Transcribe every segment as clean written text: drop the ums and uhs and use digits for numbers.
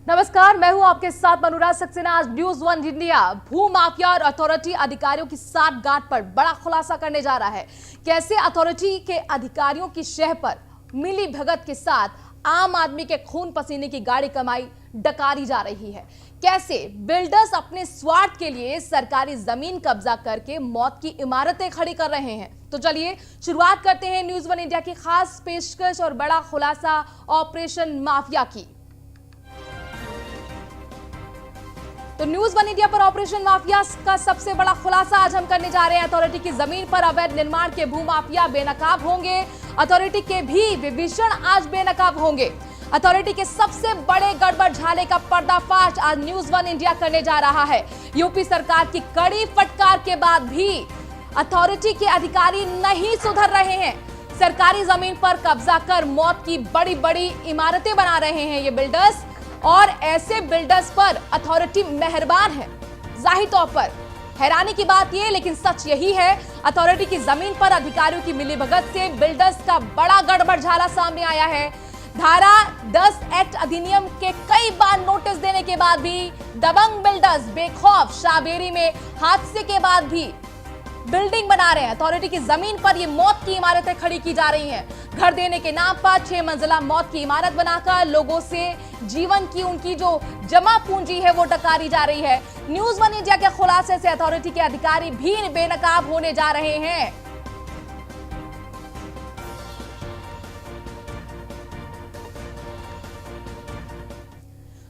नमस्कार, मैं हूं आपके साथ अनुराग सक्सेना। आज न्यूज वन इंडिया भू माफिया और अथॉरिटी अधिकारियों की साठगांठ पर बड़ा खुलासा करने जा रहा है। कैसे अथॉरिटी के अधिकारियों की शह पर मिली भगत के साथ आम आदमी के खून पसीने की गाड़ी कमाई डकारी जा रही है। कैसे बिल्डर्स अपने स्वार्थ के लिए सरकारी जमीन कब्जा करके मौत की इमारतें खड़ी कर रहे हैं। तो चलिए शुरुआत करते हैं न्यूज वन इंडिया की खास पेशकश और बड़ा खुलासा ऑपरेशन माफिया की। तो न्यूज वन इंडिया पर ऑपरेशन माफिया का सबसे बड़ा खुलासा आज हम करने जा रहे हैं। अथॉरिटी की जमीन पर अवैध निर्माण के भू माफिया बेनकाब होंगे। अथॉरिटी के भी विभीषण आज बेनकाब होंगे। अथॉरिटी के सबसे बड़े गड़बड़ झाले का पर्दाफाश आज न्यूज वन इंडिया करने जा रहा है। यूपी सरकार की कड़ी फटकार के बाद भी अथॉरिटी के अधिकारी नहीं सुधर रहे हैं। सरकारी जमीन पर कब्जा कर मौत की बड़ी बड़ी इमारतें बना रहे हैं ये बिल्डर्स, और ऐसे बिल्डर्स पर अथॉरिटी मेहरबान है। जाहिर तौर पर हैरानी की बात यह, लेकिन सच यही है, अथॉरिटी की जमीन पर अधिकारियों की मिलीभगत से बिल्डर्स का बड़ा गड़बड़ झाला सामने आया है। धारा 10 एक्ट अधिनियम के कई बार नोटिस देने के बाद भी दबंग बिल्डर्स बेखौफ शाहबेरी में हादसे के बाद भी बिल्डिंग बना रहे हैं। अथॉरिटी की जमीन पर ये मौत की इमारतें खड़ी की जा रही हैं। घर देने के नाम पर 6 मंजिला मौत की इमारत बनाकर लोगों से जीवन की उनकी जो जमा पूंजी है वो डकारी जा रही है। न्यूज वन इंडिया के खुलासे से अथॉरिटी के अधिकारी भी बेनकाब होने जा रहे हैं।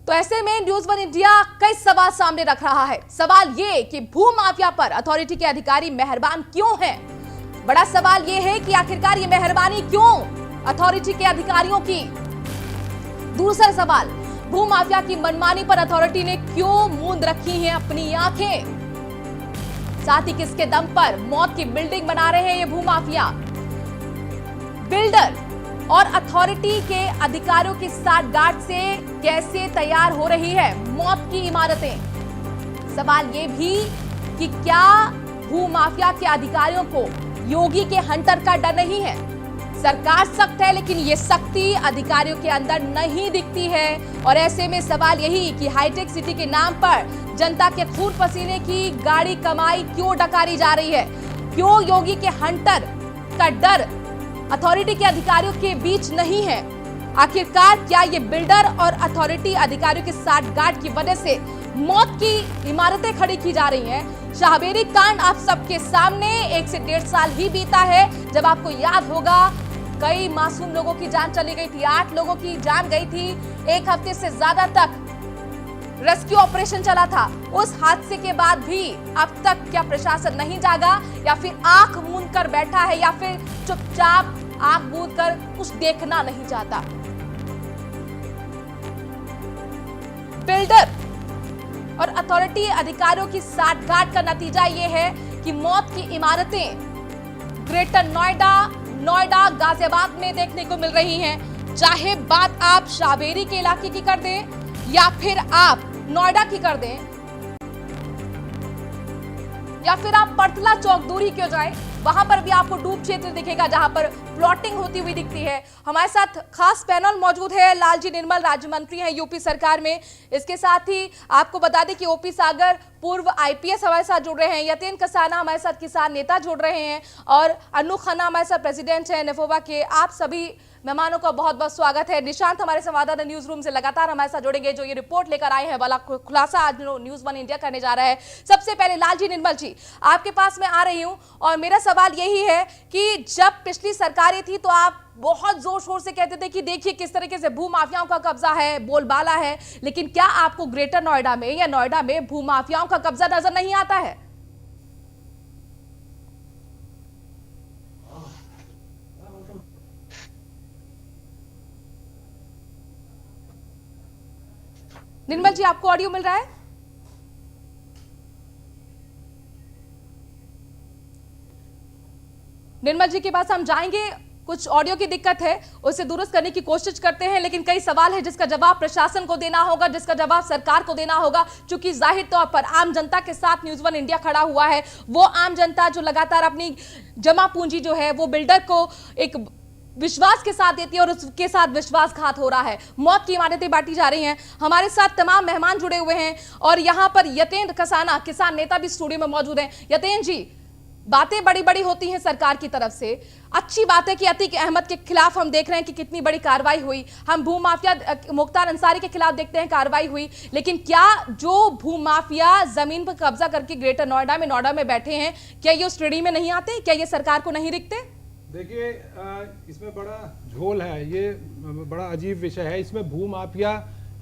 तो ऐसे में न्यूज वन इंडिया कई सवाल सामने रख रहा है। सवाल ये कि भू माफिया पर अथॉरिटी के अधिकारी मेहरबान क्यों हैं? बड़ा सवाल ये है कि आखिरकार ये मेहरबानी क्यों अथॉरिटी के अधिकारियों की? दूसरा सवाल, भू माफिया की मनमानी पर अथॉरिटी ने क्यों मूंद रखी हैं अपनी आंखें? साथ ही किसके दम पर मौत की बिल्डिंग बना रहे हैं ये भू माफिया? बिल्डर और अथॉरिटी के अधिकारियों की साठगांठ से कैसे तैयार हो रही है मौत की इमारतें? सवाल यह भी कि क्या भू माफिया के अधिकारियों को योगी के हंटर का डर नहीं है? सरकार सख्त है, लेकिन ये सख्ती अधिकारियों के अंदर नहीं दिखती है। और ऐसे में सवाल यही कि हाईटेक सिटी के नाम पर जनता के खून पसीने की गाड़ी कमाई क्यों डकारी जा रही है? क्यों योगी के हंटर का डर अथॉरिटी के अधिकारियों के बीच नहीं है? आखिरकार क्या ये बिल्डर और अथॉरिटी अधिकारियों के साठगांठ की वजह से मौत की इमारतें खड़ी की जा रही हैं? शाहबेरी कांड आप सबके सामने 1 से 1.5 साल ही बीता है जब आपको याद होगा कई मासूम लोगों की जान चली गई थी, 8 लोगों की जान गई थी। 1 हफ्ते से ज्यादा तक रेस्क्यू ऑपरेशन चला था। उस हादसे के बाद भी अब तक क्या प्रशासन नहीं जागा, या फिर आंख मूंद कर बैठा है, या फिर चुपचाप आंख मूंद कर कुछ देखना नहीं चाहता? बिल्डर और अथॉरिटी अधिकारियों की साठगांठ का नतीजा यह है कि मौत की इमारतें ग्रेटर नोएडा, गाजियाबाद में देखने को मिल रही हैं। चाहे बात आप शाहबेरी के इलाके की कर दें या फिर आप नोएडा की कर दें, या फिर आप पटला चौक दूरी क्यों जाए, वहां पर भी आपको डूब क्षेत्र दिखेगा जहां पर प्लॉटिंग होती हुई दिखती है। हमारे साथ खास पैनल मौजूद है। लालजी निर्मल राज्य मंत्री हैं यूपी सरकार में। इसके साथ ही आपको बता दें कि ओपी सागर पूर्व आईपीएस हमारे साथ जुड़ रहे हैं, यतीन कसाना हमारे साथ किसान नेता जुड़ रहे हैं, और अनु खन्ना हमारे साथ प्रेसिडेंट है नेफोवा के। आप सभी मेहमानों का बहुत बहुत स्वागत है। निशांत हमारे संवाददाता न्यूज रूम से लगातार हमारे साथ जुड़ेंगे, जो ये रिपोर्ट लेकर आए हैं वाला खुलासा आज न्यूज वन इंडिया करने जा रहा है। सबसे पहले लालजी निर्मल जी, आपके पास मैं आ रही हूं, और मेरा सवाल यही है कि जब पिछली सरकारें थी तो आप बहुत जोर शोर से कहते थे कि देखिए किस तरीके से भू माफियाओं का कब्जा है, बोलबाला है, लेकिन क्या आपको ग्रेटर नोएडा में या नोएडा में भू माफियाओं का कब्जा नजर नहीं आता है? निर्मल जी, आपको ऑडियो मिल रहा है? निर्मल जी के पास हम जाएंगे, कुछ ऑडियो की दिक्कत है, उसे दुरुस्त करने की कोशिश करते हैं, लेकिन कई सवाल है जिसका जवाब प्रशासन को देना होगा, जिसका जवाब सरकार को देना होगा, क्योंकि जाहिर तौर पर आम जनता के साथ न्यूज वन इंडिया खड़ा हुआ है। वो आम जनता जो लगातार अपनी जमा पूंजी जो है वो बिल्डर को एक विश्वास के साथ देती है और उसके साथ विश्वासघात हो रहा है। मौत की इमारतें बांटी जा रही हैं। हमारे साथ तमाम मेहमान जुड़े हुए हैं और यहां पर यतेंद्र कसाना किसान नेता भी स्टूडियो में मौजूद हैं। यतेंद्र जी, बातें बड़ी बड़ी होती हैं सरकार की तरफ से। अच्छी बात है कि अतीक अहमद के खिलाफ हम देख रहे हैं कि कितनी बड़ी कार्रवाई हुई। हम भूमाफिया मुख्तार अंसारी के खिलाफ देखते हैं कार्रवाई हुई, लेकिन क्या जो भूमाफिया जमीन पर कब्जा करके ग्रेटर नोएडा में बैठे हैं, क्या ये उस श्रेणी में नहीं आते? क्या ये सरकार को नहीं दिखते? देखिए, इसमें बड़ा झोल है, ये बड़ा अजीब विषय है। इसमें भूमाफिया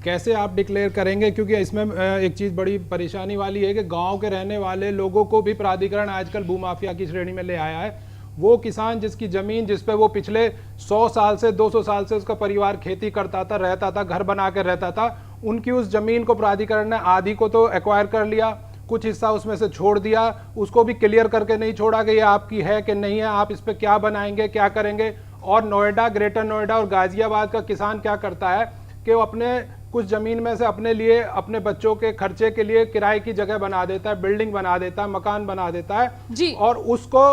कैसे आप डिक्लेयर करेंगे, क्योंकि इसमें एक चीज़ बड़ी परेशानी वाली है कि गांव के रहने वाले लोगों को भी प्राधिकरण आजकल भूमाफिया की श्रेणी में ले आया है। वो किसान जिसकी ज़मीन, जिस पे वो पिछले 100 साल से 200 साल से उसका परिवार खेती करता था, रहता था, घर बना कर रहता था, उनकी उस ज़मीन को प्राधिकरण ने आधी को तो एक्वायर कर लिया, कुछ हिस्सा उसमें से छोड़ दिया, उसको भी क्लियर करके नहीं छोड़ा कि ये आपकी है कि नहीं है, आप इस पर क्या बनाएंगे, क्या करेंगे। और नोएडा, ग्रेटर नोएडा और गाजियाबाद का किसान क्या करता है कि वो अपने कुछ ज़मीन में से अपने लिए, अपने बच्चों के खर्चे के लिए किराए की जगह बना देता है, बिल्डिंग बना देता है, मकान बना देता है जी। और उसको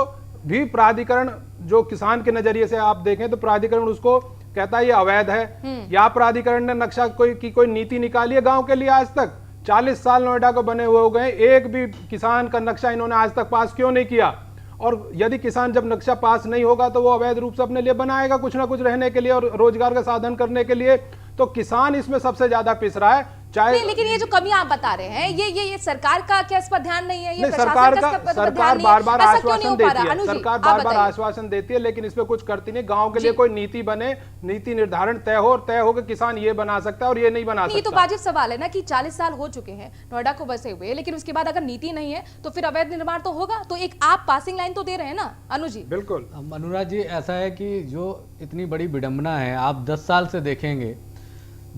भी प्राधिकरण, जो किसान के नजरिए से आप देखें तो प्राधिकरण उसको कहता है ये अवैध है। या प्राधिकरण ने नक्शा कोई नीति निकाली है गांव के लिए? आज तक 40 साल नोएडा को बने हुए हो गए, एक भी किसान का नक्शा इन्होंने आज तक पास क्यों नहीं किया? और यदि किसान जब नक्शा पास नहीं होगा तो वो अवैध रूप से अपने लिए बनाएगा कुछ ना कुछ रहने के लिए और रोजगार का साधन करने के लिए। तो किसान इसमें सबसे ज्यादा पिस रहा है। चाहे नहीं, लेकिन ये जो कमी आप बता रहे हैं, ये सरकार का क्या इस पर ध्यान नहीं है? ये सरकार बार बार आश्वासन देती है, सरकार बार बार आश्वासन देती है, लेकिन इस पे कुछ करती नहीं। गांव के लिए कोई नीति बने, नीति निर्धारण तय हो कि किसान ये बना सकता है और ये नहीं बना सकता। ये तो वाजिब सवाल है ना कि 40 साल हो चुके हैं नोएडा को बसे हुए, लेकिन उसके बाद अगर नीति नहीं है तो फिर अवैध निर्माण तो होगा। तो एक आप पासिंग लाइन तो दे रहे हैं ना अनु जी? बिल्कुल अनुराग जी, ऐसा है कि जो इतनी बड़ी विडंबना है, आप 10 साल से देखेंगे,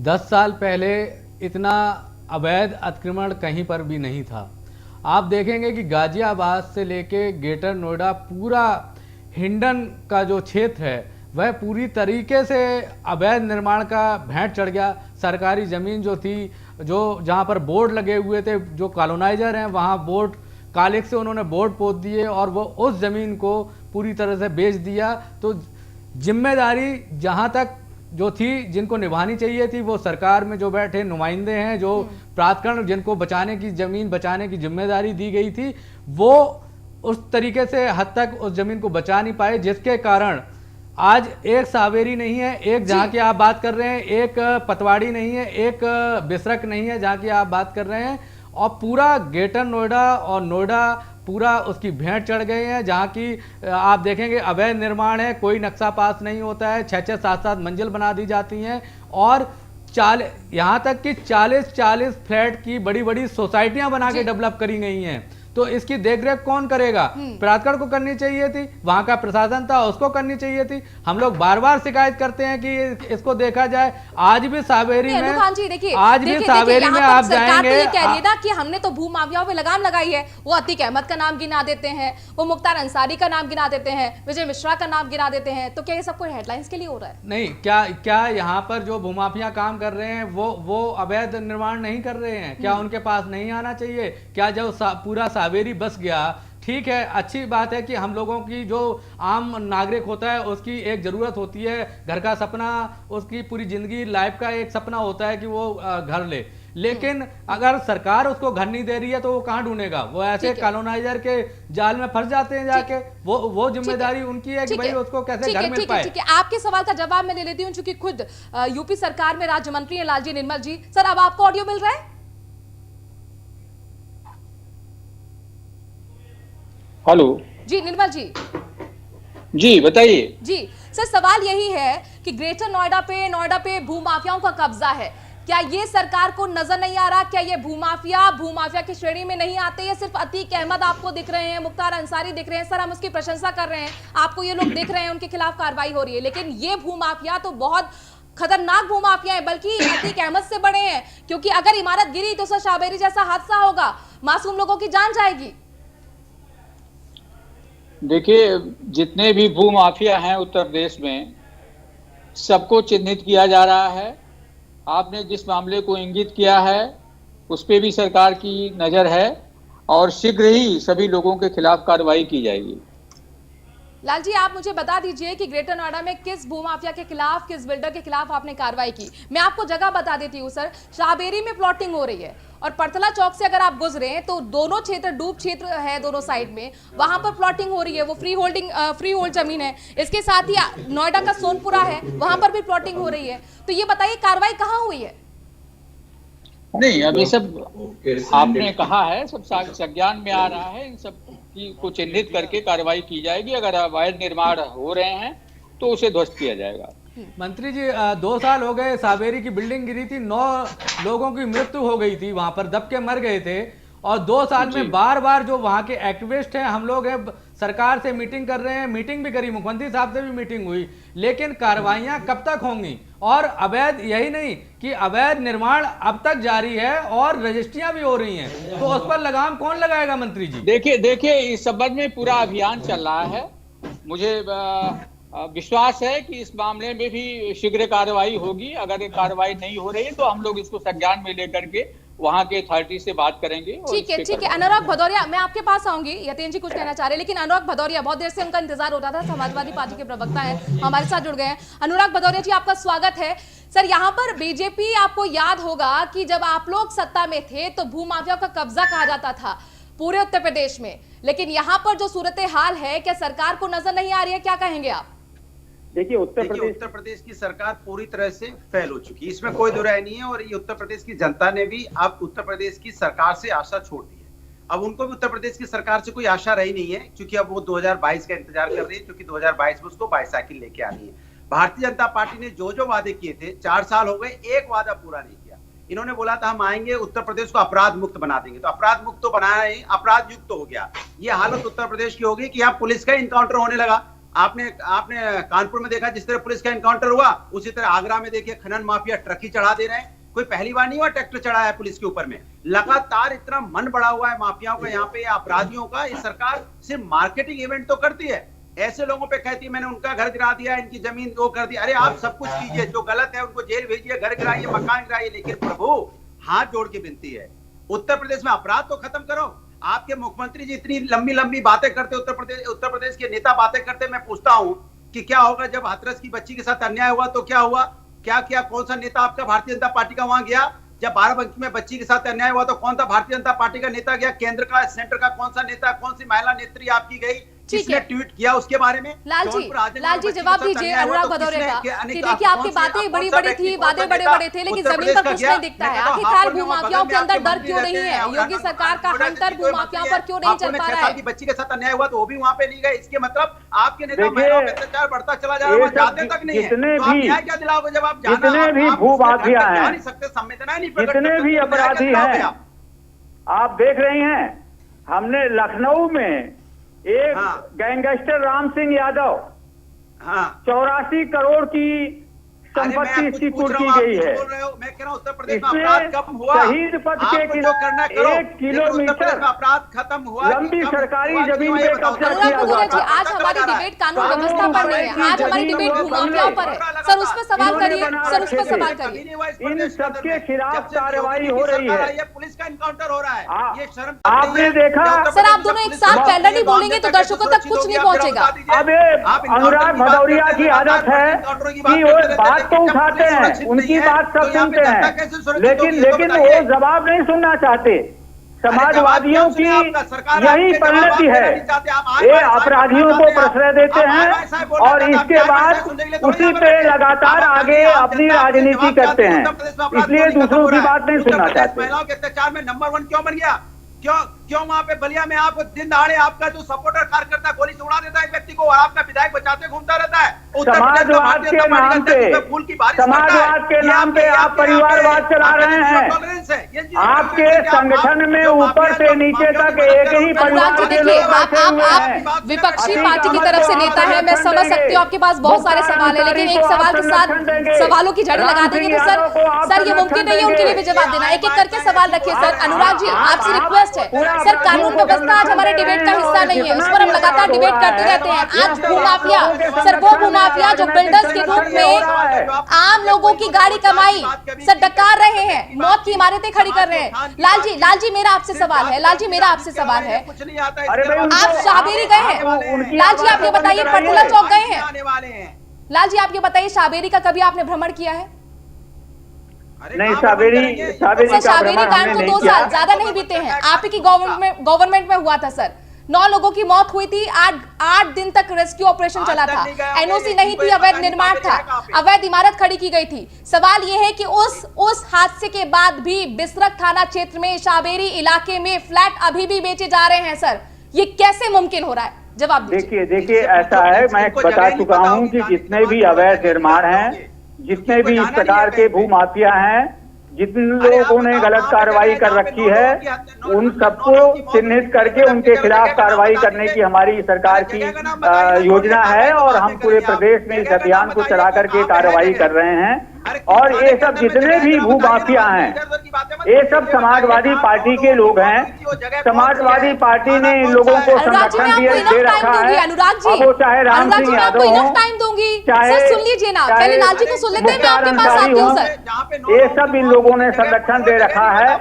10 साल पहले इतना अवैध अतिक्रमण कहीं पर भी नहीं था। आप देखेंगे कि गाजियाबाद से लेके ग्रेटर नोएडा, पूरा हिंडन का जो क्षेत्र है वह पूरी तरीके से अवैध निर्माण का भेंट चढ़ गया। सरकारी ज़मीन जो थी, जो जहाँ पर बोर्ड लगे हुए थे, जो कॉलोनाइजर हैं वहाँ बोर्ड कालिक से उन्होंने बोर्ड पोत दिए और वो उस ज़मीन को पूरी तरह से बेच दिया। तो जिम्मेदारी जहाँ तक जो थी, जिनको निभानी चाहिए थी, वो सरकार में जो बैठे नुमाइंदे हैं, जो प्राधिकरण जिनको बचाने की, ज़मीन बचाने की जिम्मेदारी दी गई थी, वो उस तरीके से हद तक उस ज़मीन को बचा नहीं पाए, जिसके कारण आज एक सावेरी नहीं है, एक जहाँ की आप बात कर रहे हैं, एक पतवाड़ी नहीं है, एक बिसरक नहीं है जहाँ की आप बात कर रहे हैं, और पूरा ग्रेटर नोएडा और नोएडा पूरा उसकी भेंट चढ़ गए हैं। जहाँ की आप देखेंगे अवैध निर्माण है, कोई नक्शा पास नहीं होता है, 6-6, 7-7 मंजिल बना दी जाती हैं और यहाँ तक कि 40-40 फ्लैट की बड़ी बड़ी सोसाइटियां बना के डेवलप करी गई हैं। तो इसकी देखरेख कौन करेगा? प्राधिकरण को करनी चाहिए थी, वहां का प्रशासन था उसको करनी चाहिए थी। हम लोग बार बार शिकायत करते हैं कि इसको देखा जाए। आज भी सावेरी में, आज भी सावेरी में आप जाएंगे, ये कह रही है ना कि हमने तो भू माफियाओं पे लगाम लगाई है। वो अतीक अहमद का नाम गिना देते हैं, वो मुख्तार अंसारी का नाम गिना देते हैं, विजय मिश्रा का नाम गिना देते हैं। तो क्या ये सब कोई हेडलाइंस के लिए हो रहा है? नहीं, क्या यहाँ पर जो भूमाफिया काम कर रहे हैं वो अवैध निर्माण नहीं कर रहे हैं? क्या उनके पास नहीं आना चाहिए? क्या जब पूरा सावेरी बस गया, ठीक है, अच्छी बात है कि हम लोगों की जो आम नागरिक होता है उसकी एक जरूरत होती है, घर का सपना, उसकी पूरी जिंदगी लाइफ का एक सपना होता है कि वो घर ले, लेकिन अगर सरकार उसको घर नहीं दे रही है तो वो कहाँ ढूंढेगा? वो ऐसे कॉलोनाइजर के जाल में फंस जाते हैं जाके। वो जिम्मेदारी उनकी है कि भाई उसको कैसे घर मिल पाए। ठीक है, आपके सवाल का जवाब मैं ले लेती हूँ, चूंकि खुद यूपी सरकार में राज्य मंत्री हैं लालजी निर्मल जी। सर, अब आपको ऑडियो मिल रहा है? हेलो जी निर्मल जी। जी बताइए। जी सर, सवाल यही है कि ग्रेटर नोएडा पे भूमाफियाओं का कब्जा है। क्या ये सरकार को नजर नहीं आ रहा? क्या ये भूमाफिया की श्रेणी में नहीं आते? ये सिर्फ अतीक अहमद आपको दिख रहे हैं, मुख्तार अंसारी दिख रहे हैं। सर, हम उसकी प्रशंसा कर रहे हैं, आपको ये लोग दिख रहे हैं, उनके खिलाफ कार्रवाई हो रही है, लेकिन ये भूमाफिया तो बहुत खतरनाक भूमाफिया है, बल्कि अतीक अहमद से बड़े हैं। क्योंकि अगर इमारत गिरी तो सर शाबेरी जैसा हादसा होगा, मासूम लोगों की जान जाएगी। देखिए, जितने भी भू माफिया हैं उत्तर प्रदेश में, सबको चिन्हित किया जा रहा है। आपने जिस मामले को इंगित किया है उस पे भी सरकार की नज़र है और शीघ्र ही सभी लोगों के खिलाफ कार्रवाई की जाएगी। लाल जी, आप मुझे बता दीजिए कि ग्रेटर नोएडा में किस भूमाफिया के खिलाफ, किस बिल्डर के खिलाफ आपने कार्रवाई की। मैं आपको जगह बता देती हूँ सर, शाहबेरी में प्लॉटिंग हो रही है और परतला चौक से अगर आप गुजरे तो दोनों क्षेत्र डूब क्षेत्र है, दोनों साइड में वहां पर प्लॉटिंग हो रही है, वो फ्री होल्ड जमीन है। इसके साथ ही नोएडा का सोनपुरा है, वहां पर भी प्लॉटिंग हो रही है। तो ये बताइए कार्रवाई कहाँ हुई है? नहीं, अभी सब आपने कहा है, सब संज्ञान में आ रहा है। इन सब को चिन्हित करके कार्रवाई की जाएगी। अगर अवैध निर्माण हो रहे हैं तो उसे ध्वस्त किया जाएगा। मंत्री जी, 2 साल हो गए, सावेरी की बिल्डिंग गिरी थी, 9 लोगों की मृत्यु हो गई थी, वहां पर दब के मर गए थे। और 2 साल में बार बार जो वहां के एक्टिविस्ट हैं, हम लोग हैं, सरकार से मीटिंग कर रहे हैं, मीटिंग भी करी, मुख्यमंत्री साहब से भी मीटिंग हुई, लेकिन कार्रवाइयां कब तक होंगी? और अवैध, यही नहीं कि अवैध निर्माण अब तक जारी है और रजिस्ट्रियां भी हो रही हैं, तो उस पर लगाम कौन लगाएगा मंत्री जी? देखिए इस संबंध में पूरा अभियान चल रहा है। मुझे विश्वास है कि इस मामले में भी शीघ्र कार्रवाई होगी। अगर ये कार्रवाई नहीं हो रही है तो हम लोग इसको संज्ञान में लेकर के वहां के अथॉरिटी से बात करेंगे। ठीक है। अनुराग भदौरिया, मैं आपके पास आऊंगी। यतीन जी कुछ कहना चाह रहे हैं, लेकिन अनुराग भदौरिया, बहुत देर से उनका इंतजार हो रहा था, समाजवादी पार्टी के प्रवक्ता हैं, हमारे साथ जुड़ गए हैं। अनुराग भदौरिया जी, आपका स्वागत है। सर, यहाँ पर बीजेपी, आपको याद होगा कि जब आप लोग सत्ता में थे तो भूमाफिया का कब्जा कहा जाता था पूरे उत्तर प्रदेश में, लेकिन यहाँ पर जो सूरत हाल है, क्या सरकार को नजर नहीं आ रही है? क्या कहेंगे आप? देखिए, उत्तर प्रदेश की सरकार पूरी तरह से फेल हो चुकी है, इसमें कोई दो राय नहीं है। और ये उत्तर प्रदेश की जनता ने भी अब उत्तर प्रदेश की सरकार से आशा छोड़ दी है। अब उनको भी उत्तर प्रदेश की सरकार से कोई आशा रही नहीं है, क्योंकि अब वो 2022 का इंतजार कर रही है, क्योंकि 2022 में उसको बाईसाइकिल लेके आनी है। भारतीय जनता पार्टी ने जो वादे किए थे, 4 साल हो गए, एक वादा पूरा नहीं किया। इन्होंने बोला था हम आएंगे, उत्तर प्रदेश को अपराध मुक्त बना देंगे, तो अपराध मुक्त तो बनाया नहीं, अपराध युक्त हो गया। ये हालत उत्तर प्रदेश की होगी कि यहाँ पुलिस का इनकाउंटर होने लगा। आपने कानपुर में देखा जिस तरह पुलिस का एनकाउंटर हुआ, उसी तरह आगरा में देखिए खनन माफिया ट्रक ही चढ़ा दे रहे हैं। कोई पहली बार नहीं हुआ ट्रैक्टर चढ़ाया है पुलिस के ऊपर में। लगातार इतना मन बढ़ा हुआ है माफियाओं का यहाँ पे, अपराधियों का। ये सरकार सिर्फ मार्केटिंग इवेंट तो करती है, ऐसे लोगों पे कहती है मैंने उनका घर गिरा दिया, इनकी जमीन वो कर दी। अरे आप सब कुछ कीजिए, जो गलत है उनको जेल भेजिए, घर गिराइए, मकान गिराइए, लेकिन प्रभु हाथ जोड़ के विनती है, उत्तर प्रदेश में अपराध तो खत्म करो। आपके मुख्यमंत्री जी इतनी लंबी लंबी बातें करते, उत्तर प्रदेश के नेता बातें करते। मैं पूछता हूं कि क्या होगा जब हाथरस की बच्ची के साथ अन्याय हुआ तो क्या हुआ? क्या कौन सा नेता आपका भारतीय जनता पार्टी का वहां गया? जब बाराबंकी में बच्ची के साथ अन्याय हुआ तो कौन सा भारतीय जनता पार्टी का नेता गया? केंद्र का, सेंटर का कौन सा नेता, कौन सी महिला नेत्री आपकी गई? किसने ट्वीट किया उसके बारे में? लाल जी जवाब दीजिए अनुराग भदौरिया का कि देखिए आपकी बातें बड़ी बड़ी थी, वादे बड़े बड़े थे, लेकिन जमीन पर कुछ नहीं दिखता है। आखिरकार भूमाफियाओं के अंदर डर क्यों नहीं है? योगी सरकार का हंटर भूमाफियाओं पर क्यों नहीं चल पा रहा है? बच्ची के साथ अन्याय हुआ तो वो भी वहाँ पे नहीं गए। इसके मतलब आपके नेता महिलाओं पे अत्याचार बढ़ता चला जा रहा है, जाते तक नहीं है। तो आप न्याय क्या दिलाओगे जब आप जितने भी भूमाफिया हैं, संवेदना नहीं, जितने भी अपराधी हैं, आप देख रही हैं। हमने लखनऊ में एक गैंगस्टर राम सिंह यादव 84 करोड़ की संपत्ति इसकी कुर्क की गई है। मैं कह रहा हूं उत्तर प्रदेश में अपराध कम हुआ, शहीद पथ के किनारे 1 किलोमीटर अपराध खत्म हुआ, लंबी सरकारी जमीन पे कब्जा किया हुआ था। आज हमारी डिबेट कानून व्यवस्था पर नहीं है, आज हमारी डिबेट भूमाफियाओं पर है। सर उस पर सवाल करिए, सर उस पर सवाल करिए। इन सबके खिलाफ कार्रवाई हो रही है, पुलिस का इनकाउंटर हो रहा है, ये शर्म आपने देखा। सर आप दोनों एक साथ पहले नहीं बोलेंगे तो दर्शकों तक कुछ नहीं पहुंचेगा। अब अनुराग भदौरिया की आदत है कि वो बात तो उठाते हैं, उनकी बात सब सुनते हैं, लेकिन वो जवाब नहीं सुनना चाहते। समाजवादियों की यही परिणति है, ये अपराधियों को प्रश्रय देते हैं और इसके बाद उसी पे लगातार आगे अपनी राजनीति करते हैं, इसलिए दूसरों की बात नहीं सुनना चाहते। महिलाओं के अत्याचार में नंबर 1 क्यों बन गया? क्यों वहां पे बलिया में आप दिन दहाड़े आपका जो सपोर्टर कार्यकर्ता गोली से उड़ा देता है एक व्यक्ति को और आपका विधायक बचाते घूमता रहता है? समाजवाद के नाम पे आप परिवारवाद चला रहे हैं। आपके संगठन में ऊपर से नीचे तक एक ही परिवार के लोग बैठे हुए हैं। आप विपक्षी पार्टी की तरफ से नेता है, मैं समझ सकती हूँ आपके पास बहुत सारे सवाल है, लेकिन एक सवाल के साथ सवालों की झड़ी लगा देंगे तो सर ये मुमकिन नहीं है उनके लिए भी जवाब देना। एक एक करके सवाल रखिए। सर अनुराग जी आपसे रिक्वेस्ट है, सर कानून व्यवस्था आज हमारे डिबेट का हिस्सा नहीं है, उस पर हम लगातार डिबेट करते रहते हैं, आज भूमाफिया, सर वो भूमाफिया जो बिल्डर्स के रूप में आम लोगों की गाड़ी कमाई सर डकार रहे हैं, मौत की इमारतें खड़ी कर रहे हैं। लाल जी मेरा आपसे सवाल है, लाल जी मेरा आपसे सवाल है, आप शाहबेरी गए हैं? लाल जी आप ये बताइए, पटोला चौक गए हैं? लाल जी आप ये बताइए, शाहबेरी का कभी आपने भ्रमण किया है? नहीं, शाहबेरी कांड तो 2 साल ज्यादा नहीं बीते हैं, आप ही की गवर्नमेंट में हुआ था सर। 9 लोगों की मौत हुई थी, 8 दिन तक रेस्क्यू ऑपरेशन चला था, एनओसी नहीं थी, अवैध निर्माण था, अवैध इमारत खड़ी की गई थी। सवाल यह है कि उस हादसे के बाद भी बिसरख थाना क्षेत्र में शाहबेरी इलाके में फ्लैट अभी भी बेचे जा रहे हैं सर, ये कैसे मुमकिन हो रहा है? जवाब देखिए ऐसा है, मैं बता चुका हूं कि जितने भी अवैध निर्माण हैं, जितने भी इस प्रकार के भूमाफिया हैं, जिन लोगों ने गलत कार्रवाई कर रखी है, उन सबको चिन्हित करके उनके खिलाफ कार्रवाई करने की हमारी सरकार की योजना है और हम पूरे प्रदेश में इस अभियान को चला करके कार्रवाई कर रहे हैं। और ये सब जितने भी भूमाफिया हैं, ये सब समाजवादी पार्टी के लोग हैं। समाजवादी पार्टी ने इन लोगों को संरक्षण दे रखा है, अब वो चाहे राम सिंह यादव हो, चाहे सुन लीजिए ना, पहले लाल जी को सुन लेते हैं, मैं आपके पास आती हूं सर। ये सब इन लोगों ने संरक्षण दे रखा है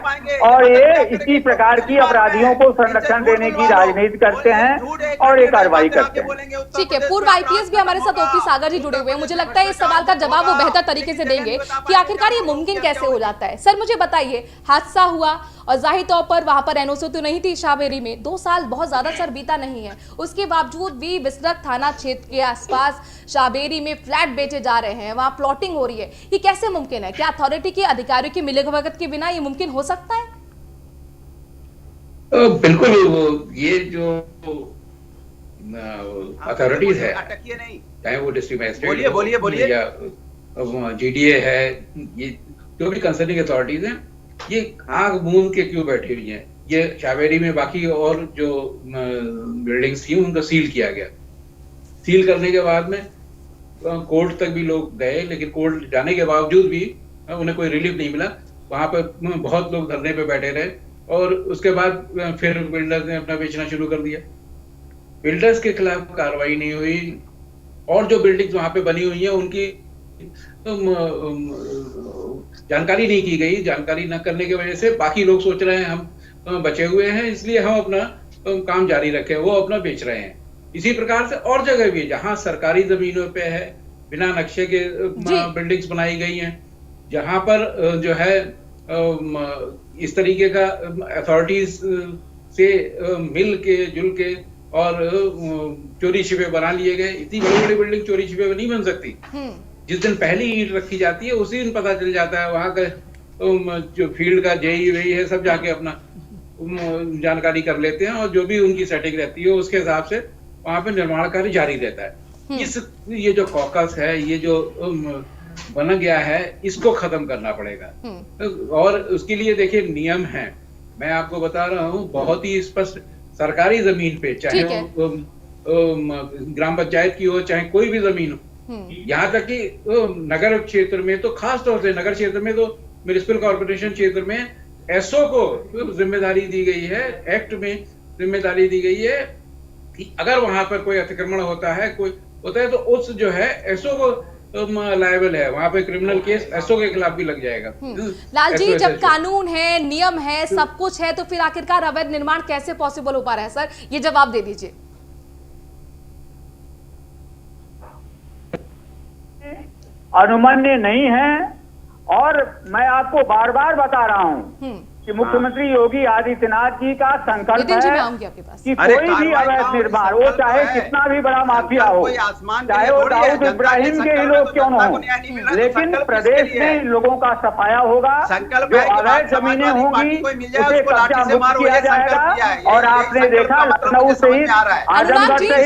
और ये इसी प्रकार की अपराधियों को संरक्षण देने की राजनीति करते हैं और ये कार्रवाई करते हैं। ठीक है, पूर्व आईपीएस भी हमारे साथ ओपी सागर जी जुड़े हुए हैं, मुझे लगता है इस सवाल का जवाब वो बेहतर तरीके से देंगे कि आखिरकार ये मुमकिन कैसे हो जाता है। सर मुझे बताइए, हादसा हुआ और जाहिर तौर पर वहां पर एनओसी तो नहीं थी शाहबेरी में, 2 साल बहुत ज्यादा सर बीता नहीं है, उसके बावजूद भी बिसरख थाना क्षेत्र के आसपास शाहबेरी में फ्लैट बेचे जा रहे हैं, वहां प्लॉटिंग हो रही है, ये कैसे मुमकिन है? क्या अथॉरिटी के अधिकारियों की मिलीभगत के बिना ये मुमकिन हो सकता है? बिल्कुल, ये जो अथॉरिटीज है, चाहे वो डिस्ट्रिक्ट मजिस्ट्रेट बोलिए या जीडीए है, ये जो भी कंसर्निंग अथॉरिटीज हैं, ये आग मूंद के क्यों बैठी हुई हैं? ये शाहबेरी में बाकी और जो बिल्डिंग्स थी उनको सील किया गया, सील करने के बाद में कोर्ट तक भी लोग गए, लेकिन कोर्ट जाने के बावजूद भी उन्हें कोई रिलीफ नहीं मिला। वहां पर बहुत लोग धरने पे बैठे रहे और उसके बाद फिर बिल्डर्स ने अपना बेचना शुरू कर दिया। बिल्डर्स के खिलाफ कार्रवाई नहीं हुई और जो बिल्डिंग्स वहां पे बनी हुई है उनकी जानकारी नहीं की गई। जानकारी न करने की वजह से बाकी लोग सोच रहे हैं हम बचे हुए हैं, इसलिए हम अपना काम जारी रखें, वो अपना बेच रहे हैं। इसी प्रकार से और जगह भी जहां सरकारी जमीनों पे है, बिना नक्शे के बिल्डिंग्स बनाई गई हैं, जहां पर जो है इस तरीके का अथॉरिटीज से मिल के जुल के और चोरी छिपे बना लिए गए। इतनी बड़ी बड़ी बिल्डिंग चोरी छिपे नहीं बन सकती। जिस दिन पहली ईंट रखी जाती है उसी दिन पता चल जाता है, वहां का जो फील्ड का जेई वेई है सब जाके अपना जानकारी कर लेते हैं और जो भी उनकी सेटिंग रहती है उसके हिसाब से वहां पे निर्माण कार्य जारी रहता है। ये जो कॉकस है, ये जो बना गया है, इसको खत्म करना पड़ेगा और उसके लिए देखिए नियम है, मैं आपको बता रहा हूँ, बहुत ही स्पष्ट। सरकारी जमीन पे चाहे ग्राम पंचायत की हो चाहे कोई भी जमीन हो, यहाँ तक कि नगर क्षेत्र में तो खास तौर से नगर क्षेत्र में तो म्युनिसिपल कॉर्पोरेशन क्षेत्र में एसओ को जिम्मेदारी दी गई है, एक्ट में जिम्मेदारी दी गई है कि अगर वहां पर कोई अतिक्रमण होता है तो उस जो है एसओ को लायबल है, वहां पे क्रिमिनल केस एसओ के खिलाफ भी लग जाएगा। लाल जी, जब कानून है, नियम है, सब कुछ है, तो फिर आखिरकार अवैध निर्माण कैसे पॉसिबल हो पा रहा है सर? ये जवाब दे दीजिए। अनुमन्य नहीं है और मैं आपको बार बार बता रहा हूं कि मुख्यमंत्री योगी आदित्यनाथ जी का संकल्प है कि कोई भी अवैध निर्माण, वो चाहे कितना भी बड़ा माफिया हो, चाहे वो दाऊद इब्राहिम के ही लोग क्यों न हो, लेकिन प्रदेश में इन लोगों का सफाया होगा। जो अवैध जमीनें होंगी उसे कब्जा मुक्त किया जाएगा। और आपने देखा लखनऊ सहित आजमगढ़ सहित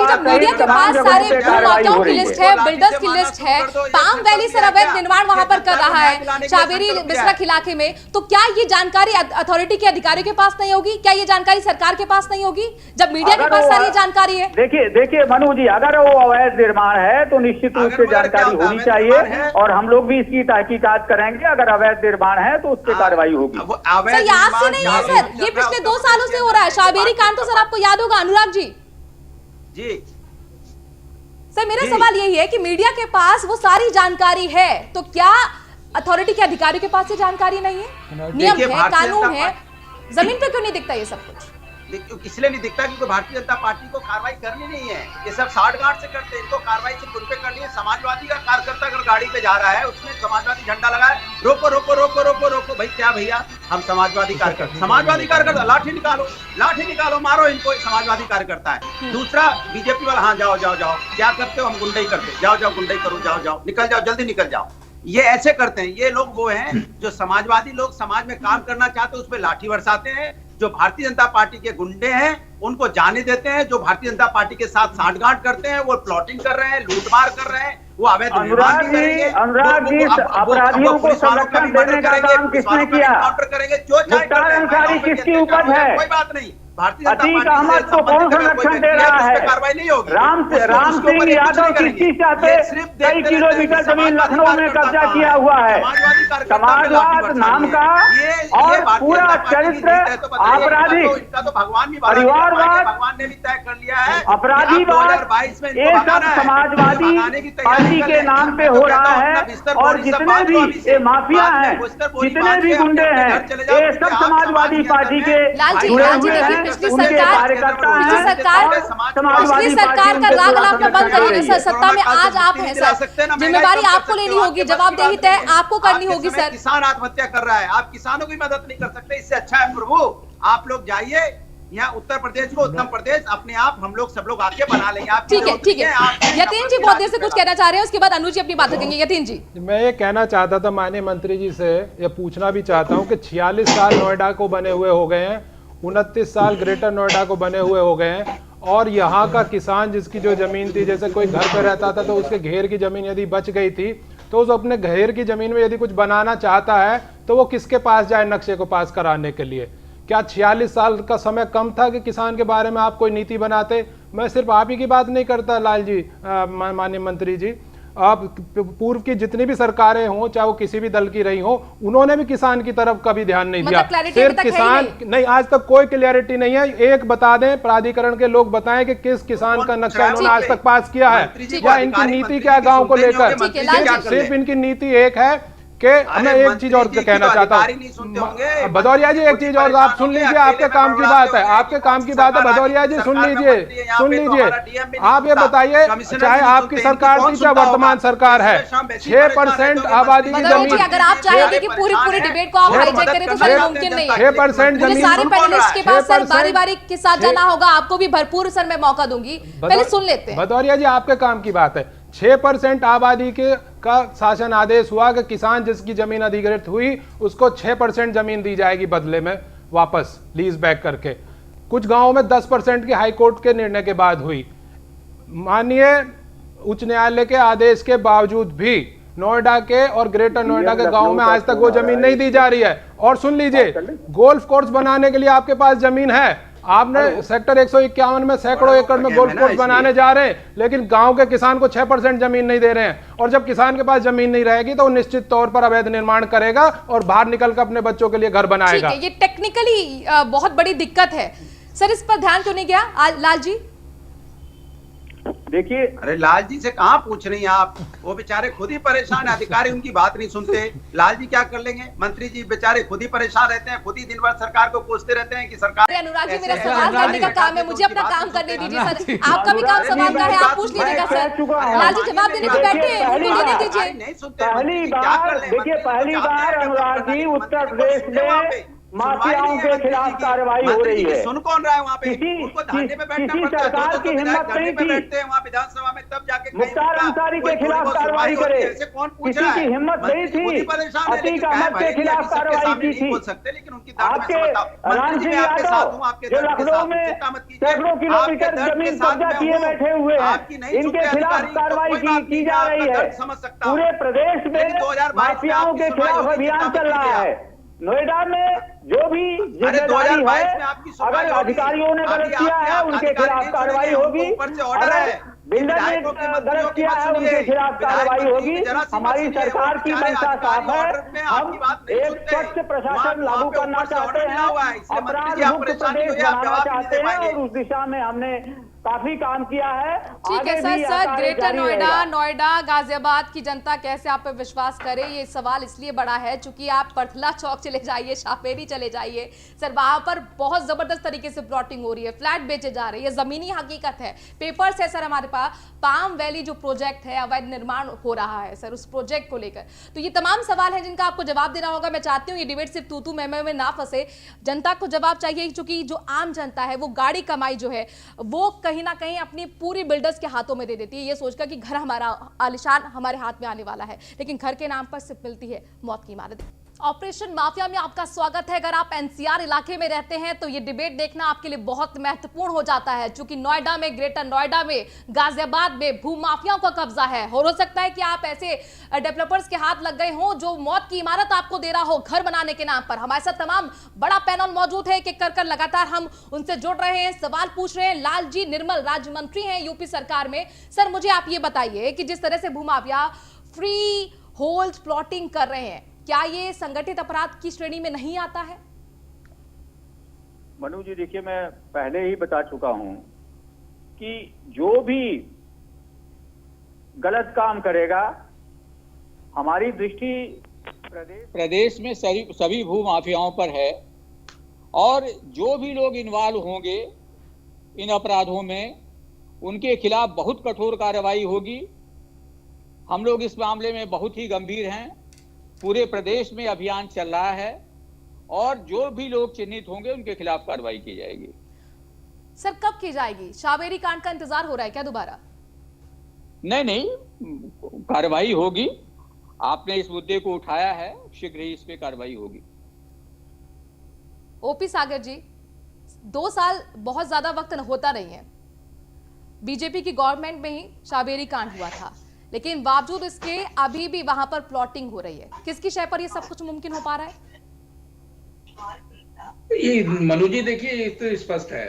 जब मीडिया के पास सारे भूमाफियाओं की लिस्ट है, बिल्डर्स की लिस्ट है, पाम वैली सर अवैध निर्माण वहां पर कर रहा है शाहबेरी बिसरख इलाके में, तो क्या ये जानकारी अथॉरिटी के अधिकारियों के पास नहीं होगी? क्या ये जानकारी सरकार के पास नहीं होगी जब मीडिया के पास सारी जानकारी है? देखिए मनु जी, अगर वो अवैध निर्माण है तो निश्चित रूप से जानकारी होनी चाहिए और हम लोग भी इसकी तहकीकात करेंगे। अगर अवैध निर्माण है तो उस पर कार्रवाई होगी। सर आज से नहीं है सर, ये पिछले 2 सालों से हो रहा है। शाहबेरी कांड तो सर आपको याद होगा अनुराग जी, जी सर मेरा सवाल यही है कि मीडिया के पास वो सारी जानकारी है, तो क्या अथॉरिटी के अधिकारियों के पास ये जानकारी नहीं है? नियम है, कानून है, जमीन पे क्यों नहीं दिखता ये सब कुछ? इसलिए नहीं दिखता क्योंकि भारतीय जनता पार्टी को कार्रवाई करनी नहीं है। ये सब साठगांठ से करते हैं, इनको कार्रवाई सिर्फ उन पे करनी है। समाजवादी का कार्यकर्ता अगर गाड़ी पे जा रहा है, उसमें समाजवादी झंडा लगाए, रोको रोको रोको रोको रोको, भाई क्या भैया, हम समाजवादी कार्यकर्ता लाठी निकालो, मारो इनको, समाजवादी कार्यकर्ता है। दूसरा बीजेपी वाला, हाँ जाओ जाओ जाओ, क्या करते हो, हम गुंडई करते, जाओ जाओ गुंडई करो, जाओ जाओ निकल जाओ, जल्दी निकल जाओ। ये ऐसे करते हैं। ये लोग वो हैं जो समाजवादी लोग समाज में काम करना चाहते हैं, उस पर लाठी बरसाते हैं। जो भारतीय जनता पार्टी के गुंडे हैं उनको जाने देते हैं। जो भारतीय जनता पार्टी के साथ साठगांठ करते हैं, वो प्लॉटिंग कर रहे हैं, लूटमार कर रहे हैं, वो अवैध निर्माण भी करेंगे। अनुराग जी, अपराधियों को संरक्षण देने का काम किसने किया? काउंटर करेंगे, जो चाहे किसकी उपज है? कोई बात नहीं। अतीक अहमद को कौन संरक्षण दे रहा है? कार्रवाई नहीं होगी। राम सिंह यादव किसकी चाहते कई किलोमीटर जमीन लखनऊ में कब्जा किया हुआ है। समाजवाद नाम का और पूरा चरित्र आपराधिक, परिवारवाद, भगवान ने भी तय कर लिया है, अपराधीवाद, ये सब समाजवादी पार्टी के नाम पे हो रहा है। और जितने भी ये माफिया हैं, जितने भी गुंडे हैं, ये सब समाजवादी पार्टी के जुड़े हुए हैं। पिछली सरकार का राग अलापना बंद करिए सर। सत्ता में आज आप हैं सर, जिम्मेदारी आपको लेनी होगी, जवाबदेही तय आपको करनी होगी सर। किसान आत्महत्या कर रहा है, आप किसानों की मदद नहीं कर सकते। इससे अच्छा है प्रभु आप लोग जाइए यहाँ उत्तर प्रदेश को उत्तम प्रदेश अपने आप हम लोग सब लोग आके बना लेंगे। आप ठीक है ठीक है। यतीन जी बहुत देर से कुछ कहना चाह रहे हैं, उसके बाद अनुज जी अपनी बात रखेंगे। यतीन जी, मैं ये कहना चाहता था माननीय मंत्री जी से, ये पूछना भी चाहता हूँ कि 46 साल नोएडा को बने हुए हो गए हैं, 29 साल ग्रेटर नोएडा को बने हुए हो गए हैं, और यहाँ का किसान जिसकी जो जमीन थी, जैसे कोई घर पे रहता था तो उसके घेर की जमीन यदि बच गई थी, तो उस अपने घेर की जमीन में यदि कुछ बनाना चाहता है तो वो किसके पास जाए नक्शे को पास कराने के लिए? क्या 46 साल का समय कम था कि किसान के बारे में आप कोई नीति बनाते? मैं सिर्फ आप ही की बात नहीं करता लाल जी, माननीय मंत्री जी, आप पूर्व की जितनी भी सरकारें हों, चाहे वो किसी भी दल की रही हो, उन्होंने भी किसान की तरफ कभी ध्यान नहीं दिया। सिर्फ किसान नहीं, आज तक कोई क्लैरिटी नहीं है। एक बता दें, प्राधिकरण के लोग बताएं कि किस किसान का नक्शा उन्होंने आज तक पास किया है, या इनकी नीति क्या गांव को लेकर। सिर्फ इनकी नीति एक है कि मैं एक चीज और कहना चाहता हूँ भदौरिया जी, एक चीज और आप सुन लीजिए, आपके काम की बात है, आपके काम की बात है भदौरिया जी, सुन लीजिए सुन लीजिए। आप ये बताइए, चाहे आपकी सरकार थी चाहे वर्तमान सरकार है, 6% आबादी की जमीन, अगर आप चाहेंगे कि पूरी डिबेट को आप हाईजैक करें तो सर मुमकिन नहीं है। 6% जमीन, सारे पैनलिस्ट के पास सर बारी बारी के साथ जाना होगा, आपको भी भरपूर सर मैं मौका दूंगी, पहले सुन लेते हैं। भदौरिया जी, आपके काम की बात है, 6% आबादी के का शासन आदेश हुआ कि किसान जिसकी जमीन अधिग्रहित हुई उसको 6% जमीन दी जाएगी बदले में वापस लीज बैक करके। कुछ गांवों में 10% की हाईकोर्ट के निर्णय के बाद हुई। माननीय उच्च न्यायालय के आदेश के बावजूद भी नोएडा के और ग्रेटर नोएडा के गांव में आज तक वो जमीन नहीं दी जा रही है। और सुन लीजिए, गोल्फ कोर्स बनाने के लिए आपके पास जमीन है, आपने सेक्टर 151 में सैकड़ों एकड़ में गोल्फ कोर्स बनाने जा रहे हैं, लेकिन गांव के किसान को 6% जमीन नहीं दे रहे हैं। और जब किसान के पास जमीन नहीं रहेगी तो वो निश्चित तौर पर अवैध निर्माण करेगा और बाहर निकलकर अपने बच्चों के लिए घर बनाएगा। ये टेक्निकली बहुत बड़ी दिक्कत है सर, इस पर ध्यान क्यों नहीं गया लाल जी? देखिए, अरे लाल जी से कहाँ पूछ रही हैं आप, वो बेचारे खुद ही परेशान है, अधिकारी उनकी बात नहीं सुनते। लाल जी क्या कर लेंगे? मंत्री जी बेचारे खुद ही परेशान रहते हैं, खुद ही दिन भर सरकार को पूछते रहते हैं कि सरकार। अनुराग जी, मेरा सवाल करने का काम है, मुझे अपना काम करने दीजिए सर। आपका भी काम सवाल का है, आप पूछ लीजिएगा सर। लाल जी जवाब देने को बैठे हैं, उनको देने दीजिए। नहीं सुनते। पहली बार देखिए, पहली बार अनुराग जी उत्तर प्रदेश में माफियाओं के खिलाफ कार्रवाई हो रही है। सुन कौन रहा है वहाँ पे? उनको धरने पे बैठना पड़ता है। सरकार की हिम्मत नहीं थी वहाँ विधानसभा में, तब जाके मुख्तार अंसारी के खिलाफ कार्रवाई करे, किसी की हिम्मत नहीं थी अतीक अहमद के खिलाफ कार्रवाई की थी। लेकिन उनकी आपके राम सिंह यादव जो लखनऊ में सैकड़ों किलोमीटर जमीन कब्जा किए बैठे हुए हैं, इनके खिलाफ कार्रवाई की जा रही है। पूरे प्रदेश में माफियाओं के खिलाफ अभियान चल रहा है। नोएडा में जो भी जिम्मेदारी है, अगर अधिकारियों ने गलत किया है उनके खिलाफ कार्रवाई होगी, अगर बिल्डर ने गलत किया है उनके खिलाफ कार्रवाई होगी। हमारी सरकार की मंशा साफ है, हम एक स्वच्छ प्रशासन लागू करना चाहते हैं, अपराध मुक्त प्रदेश बनाना चाहते हैं, और उस दिशा में हमने काफी काम किया है। ठीक आगे है सर। भी सर कार्य ग्रेटर जारी नोएडा, रहेगा। नोएडा, गाजियाबाद की जनता कैसे आप पे विश्वास करे, ये सवाल इसलिए बड़ा है चूंकि आप पटला चौक चले जाइए, शापेरी चले जाइए सर, वहां पर बहुत जबरदस्त तरीके से प्लॉटिंग हो रही है, फ्लैट बेचे जा रहे हैं, ये जमीनी हकीकत है, पेपर्स है सर हमारे पास। पाम वैली जो प्रोजेक्ट है, अवैध निर्माण हो रहा है सर, उस प्रोजेक्ट को लेकर तो ये तमाम सवाल हैं जिनका आपको जवाब देना होगा। मैं चाहती हूँ ये डिबेट सिर्फ तू मैं में ना फंसे, जनता को जवाब चाहिए, क्योंकि जो आम जनता है वो गाड़ी कमाई जो है वो कहीं ना कहीं अपनी पूरी बिल्डर्स के हाथों में दे देती है, ये सोचकर कि घर हमारा आलिशान हमारे हाथ में आने वाला है, लेकिन घर के नाम पर सिर्फ मिलती है मौत की इमारत। ऑपरेशन माफिया में आपका स्वागत है। अगर आप एनसीआर इलाके में रहते हैं तो ये डिबेट देखना आपके लिए बहुत महत्वपूर्ण हो जाता है, क्योंकि नोएडा में, ग्रेटर नोएडा में, गाजियाबाद में भूमाफियाओं का कब्जा है। और हो सकता है कि आप ऐसे डेवलपर्स के हाथ लग गए हो जो मौत की इमारत आपको दे रहा हो घर बनाने के नाम पर। हमारे साथ तमाम बड़ा पैनल मौजूद है, एक कर लगातार हम उनसे जुड़ रहे हैं, सवाल पूछ रहे हैं। लालजी निर्मल राज्य मंत्री हैं यूपी सरकार में। सर मुझे आप ये बताइए कि जिस तरह से भूमाफिया फ्री होल्ड प्लॉटिंग कर रहे हैं, क्या ये संगठित अपराध की श्रेणी में नहीं आता है? मनु जी देखिए, मैं पहले ही बता चुका हूं कि जो भी गलत काम करेगा, हमारी दृष्टि प्रदेश में सभी भू माफियाओं पर है, और जो भी लोग इन्वॉल्व होंगे इन अपराधों में उनके खिलाफ बहुत कठोर कार्रवाई होगी। हम लोग इस मामले में बहुत ही गंभीर हैं। पूरे प्रदेश में अभियान चल रहा है और जो भी लोग चिन्हित होंगे उनके खिलाफ कार्रवाई की जाएगी। सर कब की जाएगी? शावेरी कांड का इंतजार हो रहा है क्या दोबारा? नहीं, कार्रवाई होगी। आपने इस मुद्दे को उठाया है, शीघ्र ही इस पे कार्रवाई होगी। ओपी सागर जी, 2 साल बहुत ज्यादा वक्त होता नहीं है। बीजेपी की गवर्नमेंट में ही शावेरी कांड हुआ था, लेकिन बावजूद इसके अभी भी वहां पर प्लॉटिंग हो रही है। किसकी शय पर ये सब कुछ मुमकिन हो पा रहा है? ये मनु जी देखिए, ये तो स्पष्ट है।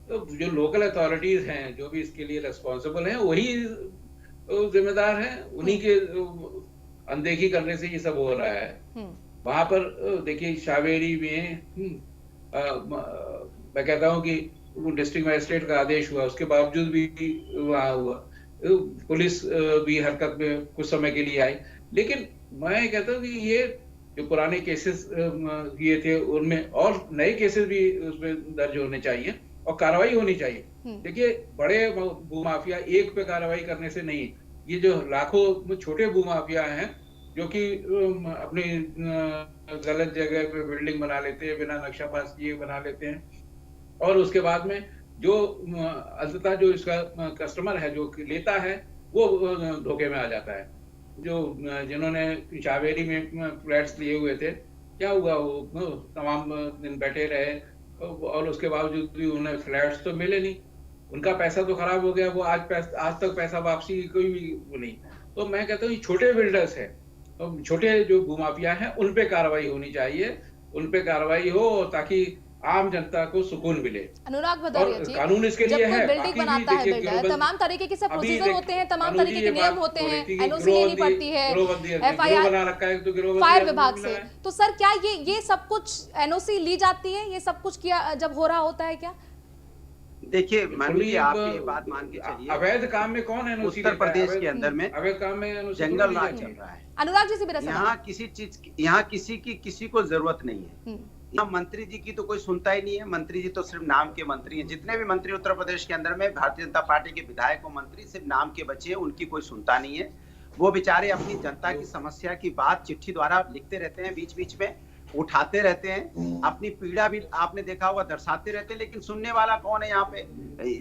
तो जो लोकल अथॉरिटीज हैं, जो भी इसके लिए रिस्पॉन्सिबल हैं, वही जिम्मेदार हैं। उन्हीं के अनदेखी करने से ये सब हो रहा है। वहां पर देखिए शावेरी में मैं कहता हूं कि डिस्ट्रिक्ट मजिस्ट्रेट का आदेश हुआ, उसके बावजूद भी वहां हुआ। पुलिस भी हरकत में कुछ समय के लिए आई, लेकिन मैं कहता हूँ कि ये जो पुराने केसेस किए थे उनमें और नए केसेस भी उसमें दर्ज होने चाहिए और कार्रवाई होनी चाहिए। देखिए, बड़े भूमाफिया एक पे कार्रवाई करने से नहीं, ये जो लाखों छोटे भूमाफिया हैं जो कि अपनी गलत जगह पे बिल्डिंग बना लेते हैं, बिना नक्शा पास किए बना लेते हैं, और उसके बाद में जो अंततः जो इसका कस्टमर है जो लेता है वो धोखे में आ जाता है। जो जिन्होंने शावेरी में फ्लैट्स लिए हुए थे, क्या हुआ, वो तमाम दिन बैठे रहे और उसके बावजूद भी उन्हें फ्लैट्स तो मिले नहीं, उनका पैसा तो खराब हो गया। वो आज तक पैसा वापसी की कोई भी वो नहीं। तो मैं कहता हूँ छोटे बिल्डर्स है, तो छोटे जो भूमाफिया हैं उन पे कार्रवाई होनी चाहिए, उन पे कार्रवाई हो ताकि आम जनता को सुकून मिले। अनुराग भदौरिया जी, कानून इसके लिए है। बिल्डिंग बनाता है बिल्डर, तमाम तरीके के सब प्रोसीजर होते हैं, तमाम तरीके के नियम होते हैं, एनओसी लेनी पड़ती है, एफआईआर बना रखा है तो फायर विभाग से। तो सर क्या ये सब कुछ एनओसी ली जाती है, ये सब कुछ किया जब हो रहा होता है क्या? देखिए माननीय, आप ये बात मान के चलिए, अवैध काम में कौन एनओसी? उत्तर प्रदेश के अंदर में अवैध काम में जंगल राज चल रहा है। अनुराग जी से मेरा सवाल, यहाँ किसी को जरूरत नहीं है। यहाँ मंत्री जी की तो कोई सुनता ही नहीं है। मंत्री जी तो सिर्फ नाम के मंत्री हैं। जितने भी मंत्री उत्तर प्रदेश के अंदर में भारतीय जनता पार्टी के विधायक और मंत्री सिर्फ नाम के बचे हैं, उनकी कोई सुनता नहीं है। वो बेचारे अपनी जनता की समस्या की बात चिट्ठी द्वारा लिखते रहते हैं, बीच बीच में उठाते रहते हैं, अपनी पीड़ा भी आपने देखा होगा दर्शाते रहते हैं, लेकिन सुनने वाला कौन है यहाँ पे?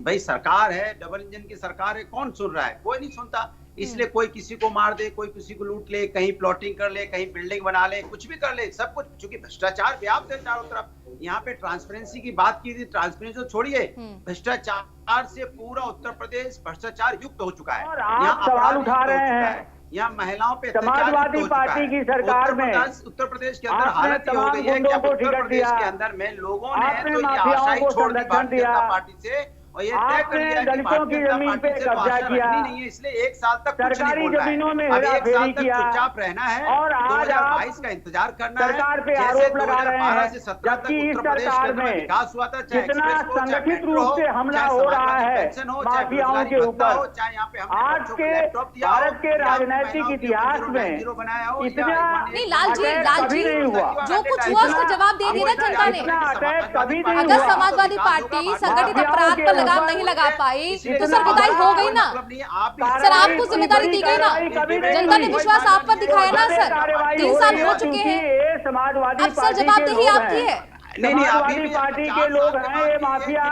भाई सरकार है, डबल इंजन की सरकार है, कौन सुन रहा है? कोई नहीं सुनता। इसलिए कोई किसी को मार दे, कोई किसी को लूट ले, कहीं प्लॉटिंग कर ले, कहीं बिल्डिंग बना ले, कुछ भी कर ले, सब कुछ, क्योंकि भ्रष्टाचार व्याप्त है चारों तरफ। यहाँ पे ट्रांसपेरेंसी की बात की थी, ट्रांसपेरेंसी तो छोड़िए, भ्रष्टाचार से पूरा उत्तर प्रदेश भ्रष्टाचार युक्त हो चुका है। और आप सवाल उठा रहे हैं, यहाँ महिलाओं पे समाजवादी पार्टी की सरकार में उत्तर प्रदेश के अंदर हालत ये हो गई है कि उत्तर प्रदेश के अंदर में लोगों ने तो ये आशा ही छोड़ दी भारतीय जनता पार्टी से, और ये तय कर लिया कि दलितों की जमीन पे कब्जा किया, नहीं है, इसलिए 1 साल तक सरकारी जमीनों में हेराफेरी किया, चुपचाप रहना है और आज 2022 का इंतजार करना है। सरकार पे आरोप लगा रहे हैं, जबकि इस सरकार में विकास हुआ था, चाहे जितना एक्सप्रेस हो, चाहे संगठित मेट्रो रूप हो, से हमला चाहे हो रहा समाजवादी है पेंशन हो, चाहे माफियाओं बेरोजगारी के भत्ता हो, ऊपर, चाहे यहाँ पे हमने आज बच्चों को के लैपटॉप दिया हो, भारत के या राजनीतिक महिलाओं के इतिहास ऊपर में 0 बनाया हो, इतना नहीं लाल जी कभी नहीं हुआ। जो कुछ हुआ उसका जवाब दे दिया ना जनता ने। इतना अटैक कभी नहीं अगर हुआ। समाजवादी पार्टी संगठित अपराध पर लगाम नहीं लगा पाई तो सर विदाई हो गई ना सर, आपको जिम्मेदारी दी गई ना, जनता ने विश्वास आप पर दिखाया ना सर, 3 साल हो चुके हैं, समाजवादी अब सर जवाबदेही आपकी है। समाजवादी पार्टी के लोग हैं ये माफिया,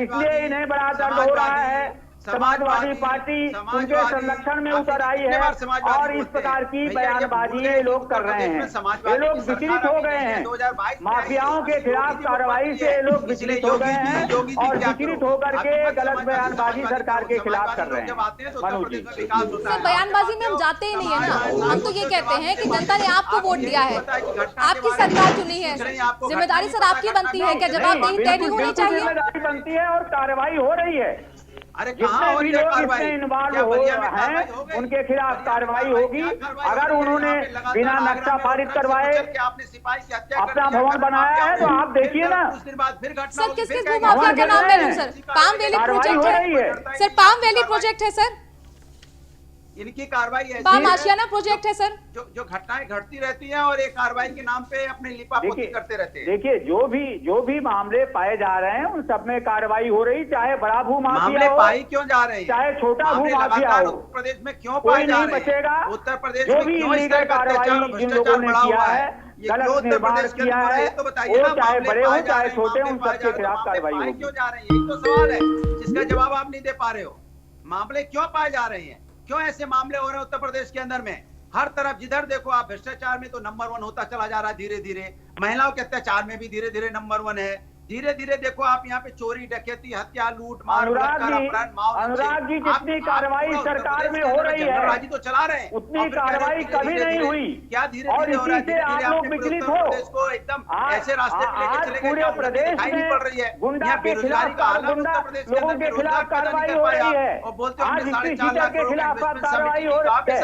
इसलिए इन्हें बड़ा दर्द हो रहा है। समाजवादी पार्टी उनके संरक्षण में उतर आई है और इस प्रकार की बयानबाजी ये लोग कर रहे हैं। ये लोग विचलित हो गए हैं, माफियाओं के खिलाफ कार्रवाई से ये लोग विचलित हो गए हैं और विचलित होकर के गलत बयानबाजी सरकार के खिलाफ कर रहे हैं। मनोज जी, सर बयानबाजी में हम जाते ही नहीं है ना, हम तो ये कहते हैं कि जनता ने आपको वोट दिया है, आपकी सरकार चुनी है, जिम्मेदारी सर आपकी बनती है, क्या जवाबदेही तय नहीं होनी चाहिए? जिम्मेदारी बनती है और कार्रवाई हो रही है। अरे जितने भी लोग इसमें इन्वॉल्व हो हैं उनके खिलाफ कार्रवाई होगी। अगर उन्होंने बिना नक्शा पारित करवाए अपना भवन बनाया है तो आप देखिए ना। सर किस किस भूमाफिया का नाम ले लूं सर? पाम वैली प्रोजेक्ट है सर, पाम वैली प्रोजेक्ट है सर, इनकी कार्रवाई है, पाम आशियाना प्रोजेक्ट है सर, जो घटनाएं घटती रहती हैं और एक कार्रवाई के नाम पे अपने लिपापोती करते रहते हैं। देखिए जो भी मामले पाए जा रहे हैं उन सब में कार्रवाई हो रही, चाहे बड़ा भूमाफिया हो, पाई क्यों जा रहे हैं, चाहे छोटा भूमाफिया हो, उत्तर प्रदेश में क्यों पाए जा रहे हैं? बचेगा। उत्तर प्रदेश जो में भी क्यों इस इलीगल तरह का कार्रवाई जिन लोगों ने किया है, गलत निर्माण किया है, वो चाहे बड़े हो चाहे छोटे हो, उन सबके खिलाफ कार्रवाई होगी। क्यों जा रहे हैं, यही तो सवाल है जिसका जवाब आप नहीं दे पा रहे हो। मामले क्यों पाए जा रहे हैं, क्यों ऐसे मामले हो रहे हैं उत्तर प्रदेश के अंदर में? हर तरफ जिधर देखो आप भ्रष्टाचार में तो नंबर 1 होता चला जा रहा है धीरे धीरे, महिलाओं के अत्याचार में भी धीरे धीरे नंबर 1 है, धीरे धीरे देखो आप यहाँ पे चोरी डकैती हत्या लूट मार अनुराग जी जितनी कार्रवाई सरकार में हो रही है राजी तो चला रहे हैं, उतनी कार्रवाई कभी नहीं हुई। क्या धीरे और धीरे हो रहा है? इसी से आप लोग विचलित हो। को एकदम ऐसे रास्ते पे लेके चले गए पूरे प्रदेश में पड़ रही है, गुंडा के खिलाफ लोगों के खिलाफ कार्रवाई हो रही है। आज इसी सीटर के खिलाफ कार्रवाई हो रही है,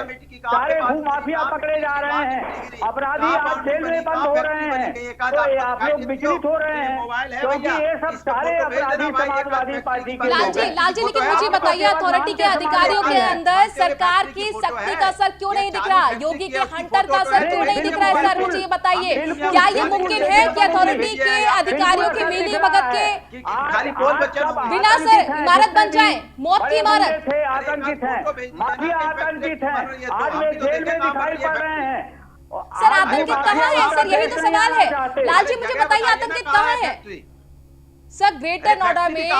सारे भूमाफिया पकड़े जा रहे हैं, अपराधी आज जेल में बंद हो रहे हैं, तो आप लोग विचलित हो रहे हैं क्योंकि ये सब सारे अपराधी समाजवादी पार्टी के लाल जी लेकिन मुझे बताइए अथॉरिटी के अधिकारियों के अंदर सरकार की सख्ती का असर क्यों नहीं दिख रहा, योगी के हंटर का असर क्यों नहीं दिख रहा है सर? मुझे ये बताइए, क्या ये मुमकिन है कि अथॉरिटी के अधिकारियों की मिली भगत के बिना सर इमारत बन जाए, मौत की इमारत? आतंकित है, माफिया आतंकित है, आज वे जेल में दिखाई पड़ रहे हैं। सर आतंकित कहाँ है सर, यही तो सवाल है। लाल जी मुझे बताइए आतंकित कहाँ है सर? ग्रेटर नोएडा में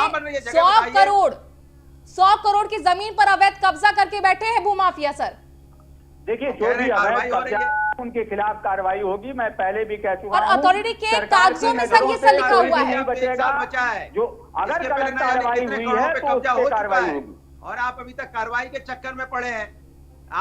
100 करोड़ की जमीन पर अवैध कब्जा करके बैठे हैं भूमाफिया सर। देखिए जो भी अवैध कब्जा उनके खिलाफ कार्रवाई होगी, मैं पहले भी कह चुका और अथॉरिटी के कागजों में सर ये सब लिखा हुआ है, नहीं बचेगा, जो अगर गलत कार्रवाई हुई है तो उस पे कार्रवाई होगी। और आप अभी तक कार्रवाई के चक्कर में पड़े हैं,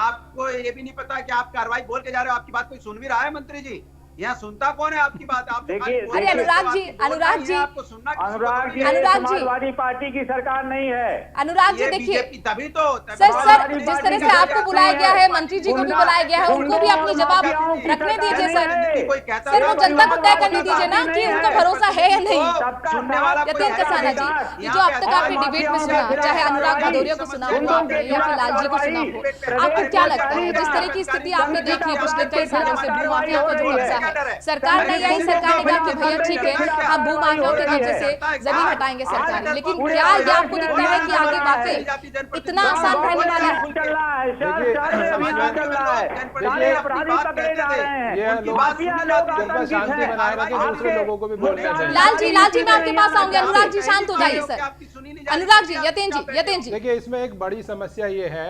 आपको ये भी नहीं पता कि आप कार्रवाई बोल के जा रहे हो, आपकी बात कोई सुन भी रहा है? मंत्री जी यहाँ सुनता कौन है आपकी बात? आप देखिए अरे अनुराग जी आपको सुनना, अनुराग जी समाजवादी पार्टी की सरकार नहीं है। अनुराग जी देखिए तभी तो सर जिस तरह से आपको बुलाया गया है, मंत्री जी को भी बुलाया गया है, उनको भी अपनी जवाब रखने दीजिए सर। सर वो जनता को तय करने दीजिए ना कि उनका भरोसा है या नहीं। यतीन कसाना जी, जो अब तक आपने डिबेट में सुना, चाहे अनुराग भदौरिया को सुना हो आपने या फिर लाल जी को सुना हो, आपको क्या लगता है जिस तरह की स्थिति आपने देखी है पिछले कई सालों से भूमाफिया का जो कब्जा है, सरकार नहीं आई, सरकार ने कहा कि भैया ठीक है हम भूमाफियाओं के कब्जे से जमीन हटाएंगे सरकार, लेकिन क्या ये आपको दिखता है कि आगे वाकई इतना आसान रहने वाला है? लाल जी मैं आपके पास आऊंगी। अनुराग जी शांत हो जाइए सर। अनुराग जी, यतीन जी देखिए इसमें एक बड़ी समस्या ये है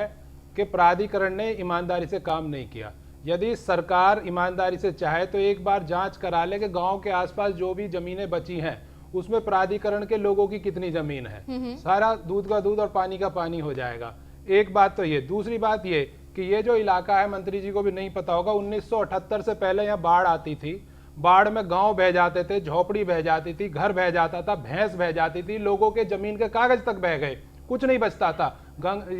कि प्राधिकरण ने ईमानदारी से काम नहीं किया। यदि सरकार ईमानदारी से चाहे तो एक बार जांच करा ले कि गांव के आसपास जो भी जमीनें बची हैं उसमें प्राधिकरण के लोगों की कितनी जमीन है, सारा दूध का दूध और पानी का पानी हो जाएगा। एक बात तो ये, दूसरी बात ये कि ये जो इलाका है, मंत्री जी को भी नहीं पता होगा, 1978 से पहले यहाँ बाढ़ आती थी, बाढ़ में गांव बह जाते थे, झोपड़ी बह जाती थी, घर बह जाता था, भैंस बह जाती थी, लोगों के जमीन के कागज तक बह गए, कुछ नहीं बचता था।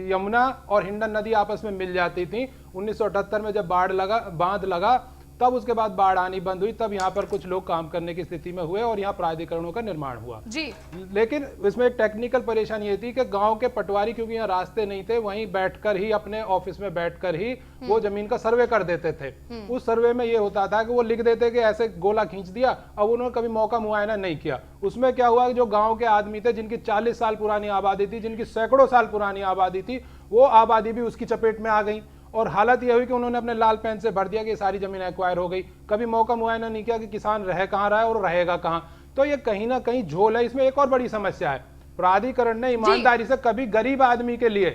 यमुना और हिंडन नदी आपस में मिल जाती थी। 1978 में जब बांध लगा तब उसके बाद बाढ़ आनी बंद हुई, तब यहाँ पर कुछ लोग काम करने की स्थिति में हुए और यहाँ प्राधिकरणों का निर्माण हुआ जी। लेकिन इसमें एक टेक्निकल परेशानी ये थी कि गांव के पटवारी, क्योंकि यहाँ रास्ते नहीं थे, वहीं बैठकर ही अपने ऑफिस में बैठकर ही वो जमीन का सर्वे कर देते थे। उस सर्वे में ये होता था कि वो लिख देते कि ऐसे गोला खींच दिया, अब उन्होंने कभी मौका मुआयना नहीं किया। उसमें क्या हुआ कि जो गांव के आदमी थे, जिनकी 40 साल पुरानी आबादी थी, जिनकी सैकड़ों साल पुरानी आबादी थी, वो आबादी भी उसकी चपेट में आ गई और हालत यह हुई कि उन्होंने अपने लाल पेन से भर दिया कि सारी जमीन एक्वायर हो गई। कभी मौका मुआयना नहीं किया कि किसान रह कहाँ रहा है और रहेगा कहाँ। तो ये कहीं ना कहीं झोल है। इसमें एक और बड़ी समस्या है, प्राधिकरण ने ईमानदारी से कभी गरीब आदमी के लिए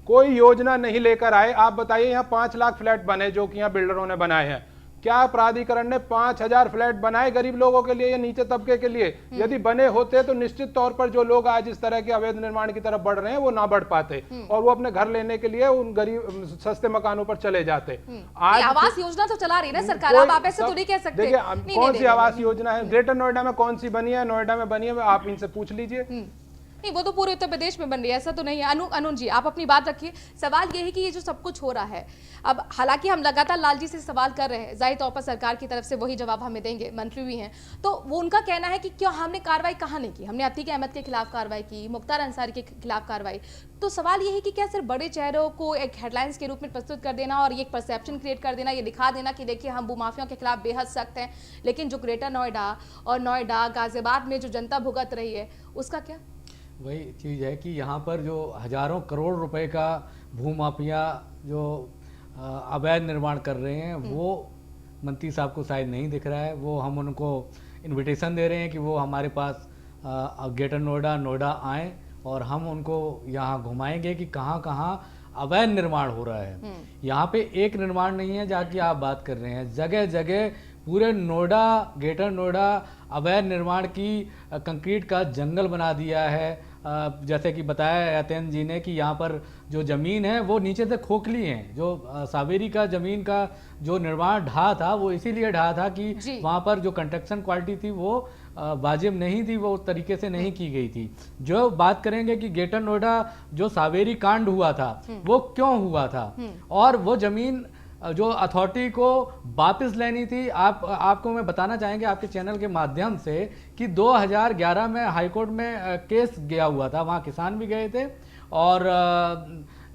कोई योजना नहीं लेकर आए। आप बताइए, यहाँ 5 लाख फ्लैट बने जो कि यहाँ बिल्डरों ने बनाए हैं, क्या प्राधिकरण ने 5000 फ्लैट बनाए गरीब लोगों के लिए या नीचे तबके के लिए? यदि बने होते तो निश्चित तौर पर जो लोग आज इस तरह के अवैध निर्माण की तरफ बढ़ रहे हैं वो ना बढ़ पाते और वो अपने घर लेने के लिए उन गरीब सस्ते मकानों पर चले जाते। आज आवास योजना तो चला रही है ना सरकार, आप ऐसे तो नहीं कह सकते। देखिए कौन सी आवास योजना है, ग्रेटर नोएडा में कौन सी बनी है, नोएडा में बनी है, आप इनसे पूछ लीजिए। नहीं, वो तो पूरे उत्तर प्रदेश में बन रही है, ऐसा तो नहीं है। अनुज जी, आप अपनी बात रखिए। सवाल ये है कि ये जो सब कुछ हो रहा है, अब हालांकि हम लगातार लालजी से सवाल कर रहे हैं, जाहिर तौर पर सरकार की तरफ से वही जवाब हमें देंगे, मंत्री भी हैं, तो वो उनका कहना है कि क्यों हमने कार्रवाई कहाँ नहीं की। हमने अतीक अहमद के खिलाफ कार्रवाई की, मुख्तार अंसारी के खिलाफ कार्रवाई। तो सवाल ये है कि क्या सिर्फ बड़े चेहरों को एक हेडलाइंस के रूप में प्रस्तुत कर देना और ये एक परसेप्शन क्रिएट कर देना, ये दिखा देना कि देखिए हम भूमाफियों के खिलाफ बेहद सख्त हैं, लेकिन जो ग्रेटर नोएडा और नोएडा गाजियाबाद में जो जनता भुगत रही है उसका क्या? वही चीज़ है कि यहाँ पर जो हजारों करोड़ रुपए का भूमाफिया जो अवैध निर्माण कर रहे हैं वो मंत्री साहब को शायद नहीं दिख रहा है। वो हम उनको इनविटेशन दे रहे हैं कि वो हमारे पास ग्रेटर नोएडा आएँ और हम उनको यहाँ घुमाएंगे कि कहाँ कहाँ अवैध निर्माण हो रहा है। यहाँ पे एक निर्माण नहीं है जहाँ की आप बात कर रहे हैं, जगह जगह पूरे नोएडा, ग्रेटर नोएडा अवैध निर्माण की कंक्रीट का जंगल बना दिया है। जैसे कि बताया अत्यंत जी ने कि यहाँ पर जो ज़मीन है वो नीचे से खोखली है। जो सावेरी का ज़मीन का जो निर्माण ढहा था वो इसीलिए ढहा था कि वहाँ पर जो कंस्ट्रक्शन क्वालिटी थी वो वाजिब नहीं थी, वो उस तरीके से नहीं की गई थी। जो बात करेंगे कि ग्रेटर नोएडा जो सावेरी कांड हुआ था वो क्यों हुआ था और वो ज़मीन जो अथॉरिटी को वापस लेनी थी। आपको मैं बताना चाहेंगे आपके चैनल के माध्यम से कि 2011 में हाईकोर्ट में केस गया हुआ था, वहाँ किसान भी गए थे और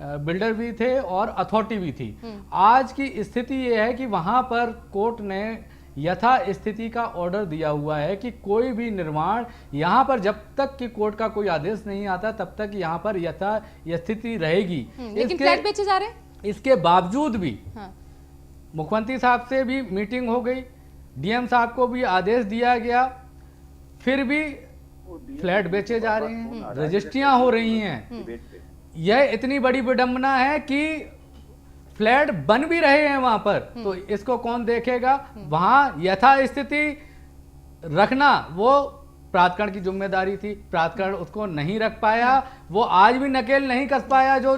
बिल्डर भी थे और अथॉरिटी भी थी। आज की स्थिति ये है कि वहाँ पर कोर्ट ने यथा स्थिति का ऑर्डर दिया हुआ है कि कोई भी निर्माण यहाँ पर जब तक कि कोर्ट का कोई आदेश नहीं आता तब तक यहाँ पर यथा स्थिति रहेगी। लेकिन फ्लैट बेचे जा रहे हैं। इसके बावजूद भी मुख्यमंत्री साहब से भी मीटिंग हो गई, डीएम साहब को भी आदेश दिया गया, फिर भी फ्लैट बेचे जा रहे हैं, रजिस्ट्रियां हो रही हैं। यह इतनी बड़ी विडंबना है कि फ्लैट बन भी रहे हैं वहां पर, तो इसको कौन देखेगा? वहां यथा स्थिति रखना वो प्राधिकरण की जिम्मेदारी थी, प्राधिकरण उसको नहीं रख पाया। वो आज भी नकेल नहीं कस पाया जो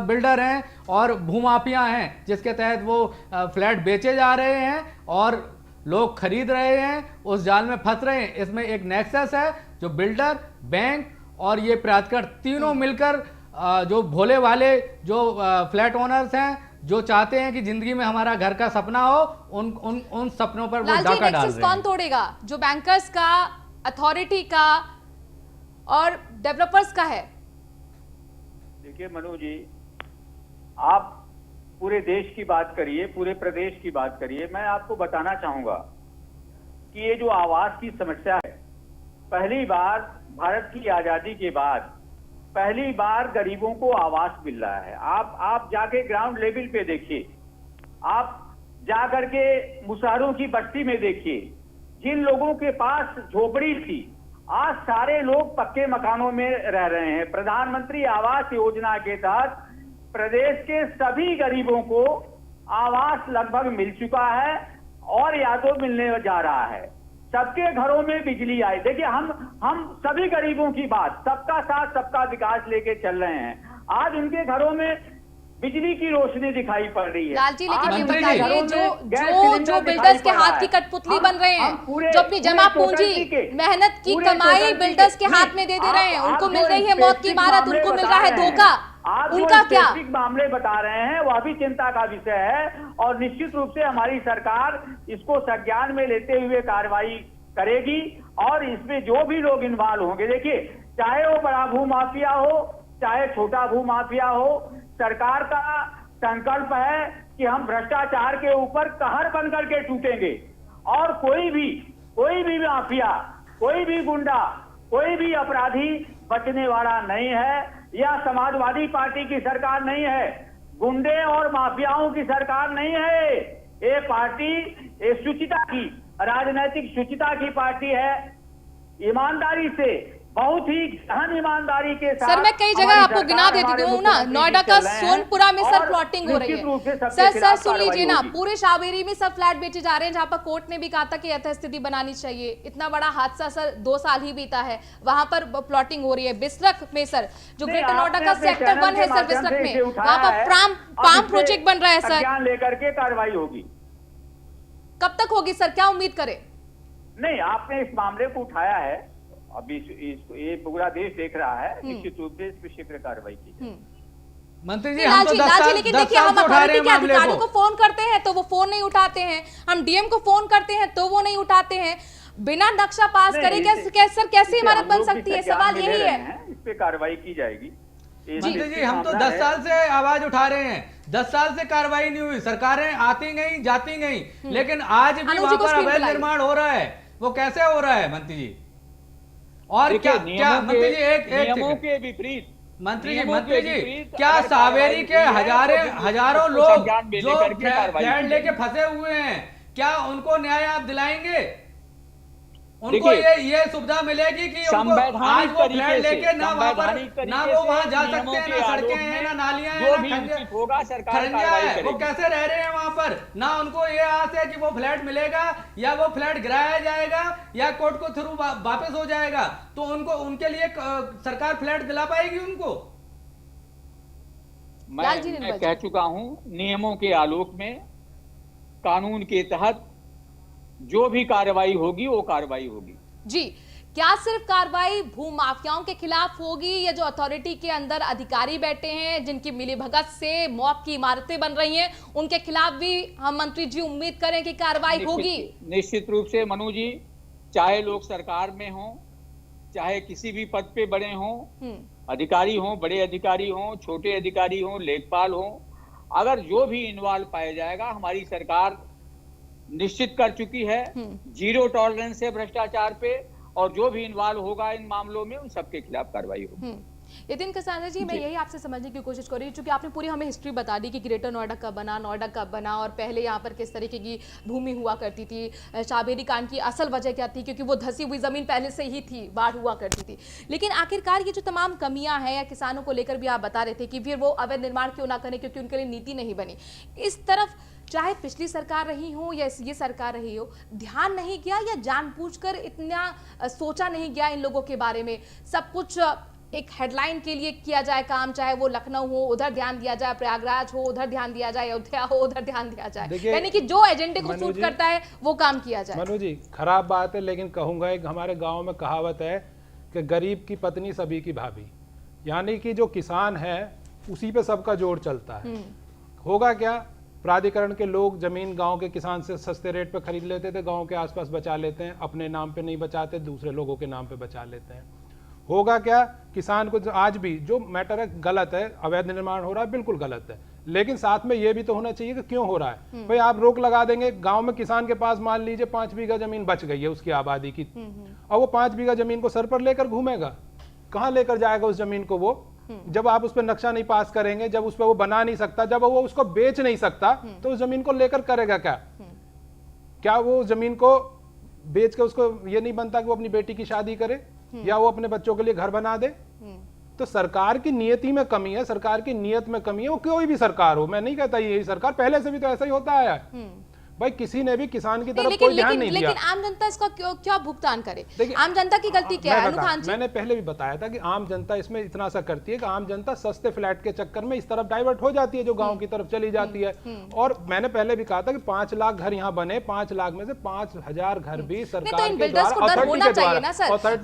बिल्डर हैं और भूमाफिया हैं जिसके तहत वो फ्लैट बेचे जा रहे हैं और लोग खरीद रहे हैं, उस जाल में फंस रहे हैं। इसमें एक नेक्सस है जो बिल्डर, बैंक और ये प्राधिकरण तीनों मिलकर जो भोले वाले जो फ्लैट ओनर्स हैं जो चाहते हैं कि जिंदगी में हमारा घर का सपना हो, उन सपनों पर वो डाका डाल रहे हैं। कौन तोड़ेगा? जो बैंकर्स का, अथॉरिटी का और डेवलपर्स का है। देखिए मनु जी, आप पूरे देश की बात करिए, पूरे प्रदेश की बात करिए, मैं आपको बताना चाहूंगा कि ये जो आवास की समस्या है, पहली बार भारत की आजादी के बाद पहली बार गरीबों को आवास मिल रहा है। आप जाके ग्राउंड लेवल पे देखिए, आप जाकर के मुसहरों की बस्ती में देखिए, जिन लोगों के पास झोपड़ी थी आज सारे लोग पक्के मकानों में रह रहे हैं। प्रधानमंत्री आवास योजना के तहत प्रदेश के सभी गरीबों को आवास लगभग मिल चुका है और या तो मिलने जा रहा है। सबके घरों में बिजली आई। देखिए हम सभी गरीबों की बात, सबका साथ सबका विकास लेके चल रहे हैं। आज उनके घरों में बिजली की रोशनी दिखाई पड़ रही है। लालजी, लेकिन ये आज बताइए घरों में गैस जो सिलेंडर बिल्डर्स के दिखाई पड़ हाथ रहा की है। कठपुतली बन रहे हम हैं, पूरे- जो अपनी पूरे जमा सोसाइटी पूंजी के- मेहनत की पूरे कमाई सोसाइटी बिल्डर्स के नहीं, हाथ में दे रहे हैं, आप उनको जो मिल रही है मौत की स्पेसिफिक इमारत, मामले उनको मिल बता रहा है रहे हैं, धोखा, आप उनका जो क्या? स्पेसिफिक मामले बता रहे हैं वह भी चिंता का विषय है और निश्चित रूप से हमारी सरकार इसको संज्ञान में लेते हुए कार्रवाई करेगी और इसमें जो भी लोग इन्वॉल्व होंगे, देखिए चाहे वो बड़ा भू माफिया हो चाहे छोटा भू माफिया हो, सरकार का संकल्प है कि हम भ्रष्टाचार के ऊपर कहर बनकर के टूटेंगे और कोई भी माफिया, कोई भी गुंडा, कोई भी अपराधी बचने वाला नहीं है। यह समाजवादी पार्टी की सरकार नहीं है, गुंडे और माफियाओं की सरकार नहीं है। ये पार्टी ये शुचिता की, राजनीतिक शुचिता की पार्टी है। ईमानदारी से, बहुत ही गहन ईमानदारी के साथ सर मैं कई जगह आपको गिना देती हूँ ना, नोएडा का सोनपुरा में सर प्लॉटिंग हो रही है। सर सुन लीजिए ना, पूरे शावेरी में सब फ्लैट बेचे जा रहे हैं, जहां पर कोर्ट ने भी कहा था कि यथास्थिति बनानी चाहिए। इतना बड़ा हादसा सर 2 साल ही बीता है, वहां पर प्लॉटिंग हो रही है। बिस्रख में सर, जो ग्रेटर नोएडा का सेक्टर 1 है सर, बिस्रख में वहां पर पाम प्रोजेक्ट बन रहा है सर, लेकर के कार्रवाई होगी। कब तक होगी सर, क्या उम्मीद करें? नहीं, आपने इस मामले को उठाया है, अभी ये पूरा देश देख रहा है, निश्चित रूप से इस पर शीघ्र कार्रवाई की। मंत्री जी, हम तो 10 साल लेकिन से देखिए हम उठा रहे अथॉरिटी हैं के मामले अधिकारियों को। को फोन करते हैं तो वो फोन नहीं उठाते हैं, हम डीएम को फोन करते हैं तो वो नहीं उठाते हैं। बिना नक्शा पास करे सर कैसे इमारत बन सकती है? सवाल यही है। इस पे कार्रवाई की जाएगी। मंत्री जी, हम तो 10 साल से आवाज उठा रहे हैं, 10 साल से कार्रवाई नहीं हुई, सरकारें आती गई जाती गई, लेकिन आज भी वहां पर अवैध निर्माण हो रहा है। वो कैसे हो रहा है मंत्री जी? और क्या मंत्री जी एक नियमों के विपरीत, मंत्री जी क्या सावेरी के हजारों लोग जो फ्लैट लेके फंसे हुए हैं, क्या उनको न्याय आप दिलाएंगे? उनको ये सुविधा मिलेगी कि उनको आज वो फ्लैट लेके ना वो वहां जा सकते हैं, ना सड़कें हैं, ना नालियां हैं, ना खरंजा है, वो कैसे रह रहे हैं वहां पर? ना उनको ये आस है कि वो फ्लैट मिलेगा या वो फ्लैट गिराया जाएगा या कोर्ट को थ्रू वापस हो जाएगा, तो उनको उनके लिए सरकार फ्लैट दिला पाएगी उनको? मैं कह चुका हूं, नियमों के आलोक में, कानून के तहत जो भी कार्रवाई होगी वो कार्रवाई होगी। जी, क्या सिर्फ कार्रवाई भू माफियाओं के खिलाफ होगी या जो अथॉरिटी के अंदर अधिकारी बैठे हैं जिनकी मिलीभगत से मौत की इमारतें बन रही हैं, उनके खिलाफ भी हम मंत्री जी उम्मीद करें कि कार्रवाई होगी? निश्चित रूप से मनु जी, चाहे लोग सरकार में हों, चाहे किसी भी पद पे बड़े हों, अधिकारी हों, बड़े अधिकारी हों, छोटे अधिकारी हों, लेखपाल हों, अगर जो भी इन्वॉल्व पाया जाएगा, हमारी सरकार निश्चित कर चुकी है, 0 टॉलरेंस है भ्रष्टाचार पे, और जो भी इन्वॉल्व होगा इन मामलों में उन सबके खिलाफ कार्रवाई होगी। यतिन कसाना जी, मैं यही आपसे समझने की कोशिश कर रही हूँ, क्योंकि आपने पूरी हमें हिस्ट्री बता दी कि ग्रेटर नोएडा कब बना, नोएडा कब बना और पहले यहाँ पर किस तरीके की भूमि हुआ करती थी, शावेरी कांड की असल वजह क्या थी, क्योंकि वो धसी हुई जमीन पहले से ही थी, बाढ़ हुआ करती थी। लेकिन आखिरकार ये जो तमाम कमियां हैं या किसानों को लेकर भी आप बता रहे थे कि फिर वो अवैध निर्माण क्यों ना करें, क्योंकि उनके लिए नीति नहीं बनी। इस तरफ चाहे पिछली सरकार रही हो या ये सरकार रही हो, ध्यान नहीं गया या जानबूझकर इतना सोचा नहीं गया इन लोगों के बारे में? सब कुछ एक हेडलाइन के लिए किया जाए काम, चाहे वो लखनऊ हो उधर ध्यान दिया जाए, प्रयागराज हो उधर ध्यान दिया जाए, अयोध्या हो उधर ध्यान दिया जाए, यानी कि जो एजेंडे को सूट करता है वो काम किया जाए। मनु जी, खराब बात है, लेकिन कहूंगा एक हमारे गांव में कहावत है कि गरीब की पत्नी सभी की भाभी, यानी कि जो किसान है उसी पे सबका जोर चलता है। होगा क्या, प्राधिकरण के लोग जमीन गांव के किसान से सस्ते रेट पे खरीद लेते थे, गांव के आसपास बचा लेते हैं, अपने नाम पे नहीं बचाते, दूसरे लोगों के नाम पे बचा लेते हैं। होगा क्या, किसान को आज भी जो मैटर है गलत है, अवैध निर्माण हो रहा है, बिल्कुल गलत है, लेकिन साथ में ये भी तो होना चाहिए कि क्यों हो रहा है। भाई आप रोक लगा देंगे, गांव में किसान के पास मान लीजिए 5 बीघा जमीन बच गई है उसकी आबादी की, और वो 5 बीघा जमीन को सर पर लेकर घूमेगा, कहाँ लेकर जाएगा उस जमीन को वो? जब आप उस पर नक्शा नहीं पास करेंगे, जब उस पर वो बना नहीं सकता, जब वो उसको बेच नहीं सकता, तो उस जमीन को लेकर करेगा क्या? क्या वो जमीन को बेच के उसको ये नहीं बनता कि वो अपनी बेटी की शादी करे या वो अपने बच्चों के लिए घर बना दे? तो सरकार की नियति में कमी है, सरकार की नियत में कमी है, वो कोई भी सरकार हो, मैं नहीं कहता यही सरकार, पहले से भी तो ऐसा ही होता आया है। भाई किसी ने भी किसान की तरफ लेकिन कोई ध्यान नहीं दिया। लेकिन आम जनता इसका क्या भुगतान करे? देखिए, आम जनता की गलती क्या है? अनुखान जी, मैंने पहले भी बताया था कि आम जनता इसमें इतना सा करती है कि आम जनता सस्ते फ्लैट के चक्कर में इस तरफ डाइवर्ट हो जाती है, जो गांव की तरफ चली जाती है। और मैंने पहले भी कहा था कि 5 लाख घर यहाँ बने, 5 लाख में से 5,000 घर भी सरकार के बिल्डर्स को डर होना चाहिए ना सर।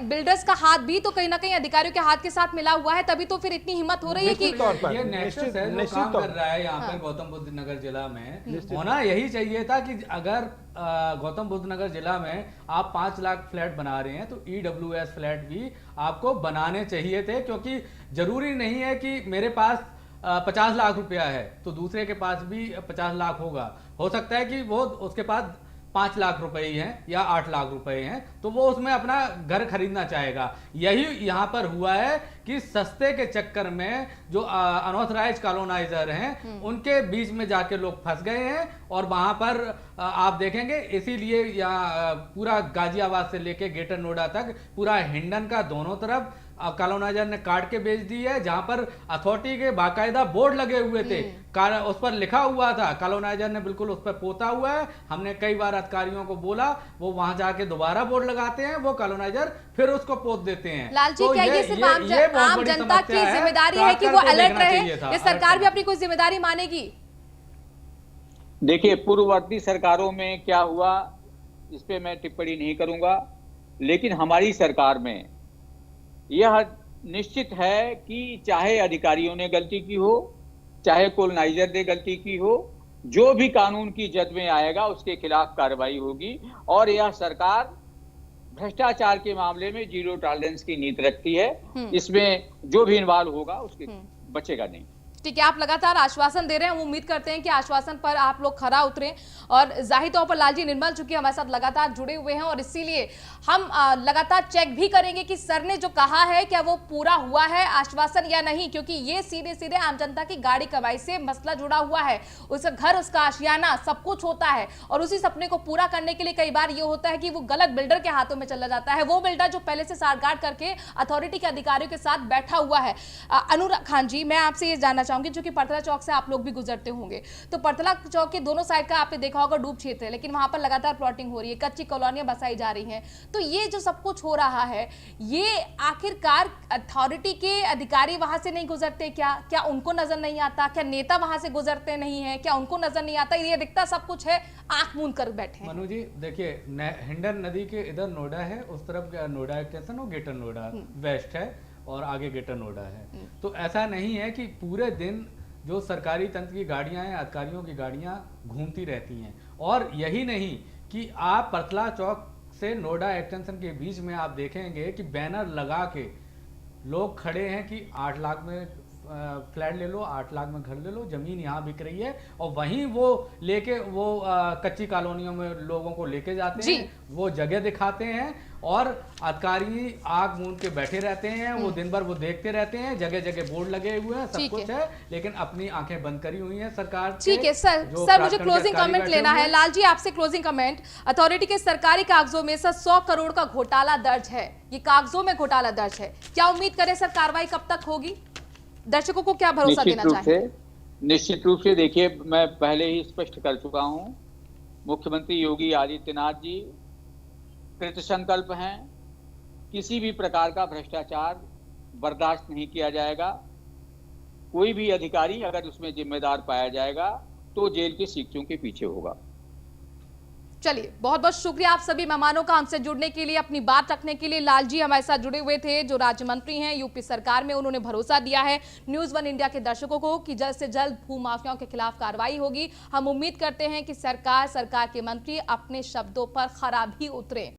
बिल्डर्स का हाथ भी तो कहीं ना कहीं अधिकारियों के हाथ के साथ मिला हुआ है, तभी तो फिर इतनी हिम्मत हो रही है कि ये नेक्सस है जो काम कर रहा है यहाँ पर गौतम बुद्ध नगर जिला में। होना यही चाहिए था कि अगर गौतम बुद्ध नगर जिला में आप 5 लाख फ्लैट बना रहे हैं तो EWS फ्लैट भी आपको बनाने चाहिए थे, क्योंकि जरूरी नहीं है कि मेरे पास 50 लाख रुपया है तो दूसरे के पास भी 50 लाख होगा। हो सकता है कि वो उसके पास 5 लाख रुपए ही हैं या 8 लाख रुपए हैं, तो वो उसमें अपना घर खरीदना चाहेगा। यही यहाँ पर हुआ है कि सस्ते के चक्कर में जो अनऑथराइज्ड कॉलोनाइजर हैं उनके बीच में जाके लोग फंस गए हैं। और वहां पर आप देखेंगे, इसीलिए यहाँ पूरा गाजियाबाद से लेके ग्रेटर नोएडा तक पूरा हिंडन का दोनों तरफ कॉलोनाइजर ने काट के बेच दी है। जहां पर अथॉरिटी के बाकायदा बोर्ड लगे हुए थे, उस पर लिखा हुआ था, कॉलोनाइजर ने बिल्कुल उस पर पोता हुआ है। हमने कई बार अधिकारियों को बोला, वो वहां जाके दोबारा बोर्ड लगाते हैं, वो कॉलोनाइजर फिर उसको पोत देते हैं। लाल जी, क्या ये सिर्फ आम जनता की जिम्मेदारी है कि वो अलर्ट रहे? ये सरकार भी अपनी कोई जिम्मेदारी मानेगी? देखिए, पूर्ववर्ती सरकारों में क्या हुआ इस पे मैं टिप्पणी नहीं करूंगा, लेकिन हमारी सरकार में यह निश्चित है कि चाहे अधिकारियों ने गलती की हो, चाहे कॉलोनाइजर ने गलती की हो, जो भी कानून की जद में आएगा उसके खिलाफ कार्रवाई होगी। और यह सरकार भ्रष्टाचार के मामले में 0 टॉलरेंस की नीति रखती है। इसमें जो भी इन्वॉल्व होगा उसके बचेगा नहीं। ठीक है, आप लगातार आश्वासन दे रहे हैं, हम उम्मीद करते हैं कि आश्वासन पर आप लोग खरा उतरें। और जाहिर तौर पर लालजी निर्मल चूंकि हमारे साथ लगातार जुड़े हुए हैं और इसीलिए हम लगातार चेक भी करेंगे कि सर ने जो कहा है क्या वो पूरा हुआ है आश्वासन या नहीं, क्योंकि ये सीधे सीधे आम जनता की गाड़ी कमाई से मसला जुड़ा हुआ है। उसका घर, उसका आशियाना, सब कुछ होता है और उसी सपने को पूरा करने के लिए कई बार ये होता है कि वो गलत बिल्डर के हाथों में चला जाता है, वो बिल्डर जो पहले से साठगांठ करके अथॉरिटी के अधिकारियों के साथ बैठा हुआ है। अनुराग खान जी, मैं आपसे ये जानना चाहूंगी, जो कि परतला चौक से आप लोग भी गुजरते होंगे, तो परतला चौक के दोनों साइड का आपने देखा होगा डूब क्षेत्र है, लेकिन वहां पर लगातार प्लॉटिंग हो रही है, कच्ची कॉलोनियां बसाई जा रही हैं। तो ये जो सब कुछ हो रहा है, ये आखिरकार अथॉरिटी के अधिकारी वहां से नहीं गुजरते क्या? क्या उनको नजर नहीं आता? क्या नेता वहां से गुजरते नहीं है? क्या उनको नजर नहीं आता? ये दिखता सब कुछ है, आंख मूंद कर बैठे हैं। मनु जी देखिए, हिंडन नदी के इधर नोएडा है, उस तरफ नोएडा एक्सटेंशन और ग्रेटर नोएडा वेस्ट है और आगे ग्रेटर नोएडा है। तो ऐसा नहीं है कि पूरे दिन जो सरकारी तंत्र की गाड़ियां हैं, अधिकारियों की गाड़ियां घूमती रहती हैं। और यही नहीं कि आप परतला चौक से नोएडा एक्सटेंशन के बीच में आप देखेंगे कि बैनर लगा के लोग खड़े हैं कि 8 लाख में फ्लैट ले लो, 8 लाख में घर ले लो, जमीन यहाँ बिक रही है। और वहीं वो लेके वो कच्ची कॉलोनियों में लोगों को लेके जाते हैं, वो जगह दिखाते हैं और अधिकारी आग मूंद के बैठे रहते हैं। वो दिन भर वो देखते रहते हैं, जगह जगह बोर्ड लगे हुए हैं, सब कुछ है, लेकिन अपनी आंखें बंद करी हुई हैं सरकार। ठीक है सर, मुझे क्लोजिंग कमेंट लेना है। लाल जी, आपसे क्लोजिंग कमेंट। अथॉरिटी के सरकारी कागजों में सर 100 करोड़ का घोटाला दर्ज है, ये कागजों में घोटाला दर्ज है। क्या उम्मीद करें सर, कार्रवाई कब तक होगी? दर्शकों को क्या भरोसा देना चाहिए? निश्चित रूप से देखिए, मैं पहले ही स्पष्ट कर चुका हूं, मुख्यमंत्री योगी आदित्यनाथ जी कृत संकल्प हैं, किसी भी प्रकार का भ्रष्टाचार बर्दाश्त नहीं किया जाएगा। कोई भी अधिकारी अगर उसमें जिम्मेदार पाया जाएगा तो जेल की सीटों के पीछे होगा। चलिए, बहुत बहुत शुक्रिया आप सभी मेहमानों का हमसे जुड़ने के लिए, अपनी बात रखने के लिए। लाल जी हमारे साथ जुड़े हुए थे, जो राज्य मंत्री हैं यूपी सरकार में, उन्होंने भरोसा दिया है न्यूज़ 1 इंडिया के दर्शकों को कि जल्द से जल्द भूमाफियाओं के खिलाफ कार्रवाई होगी। हम उम्मीद करते हैं कि सरकार के मंत्री अपने शब्दों पर खरा भी उतरे।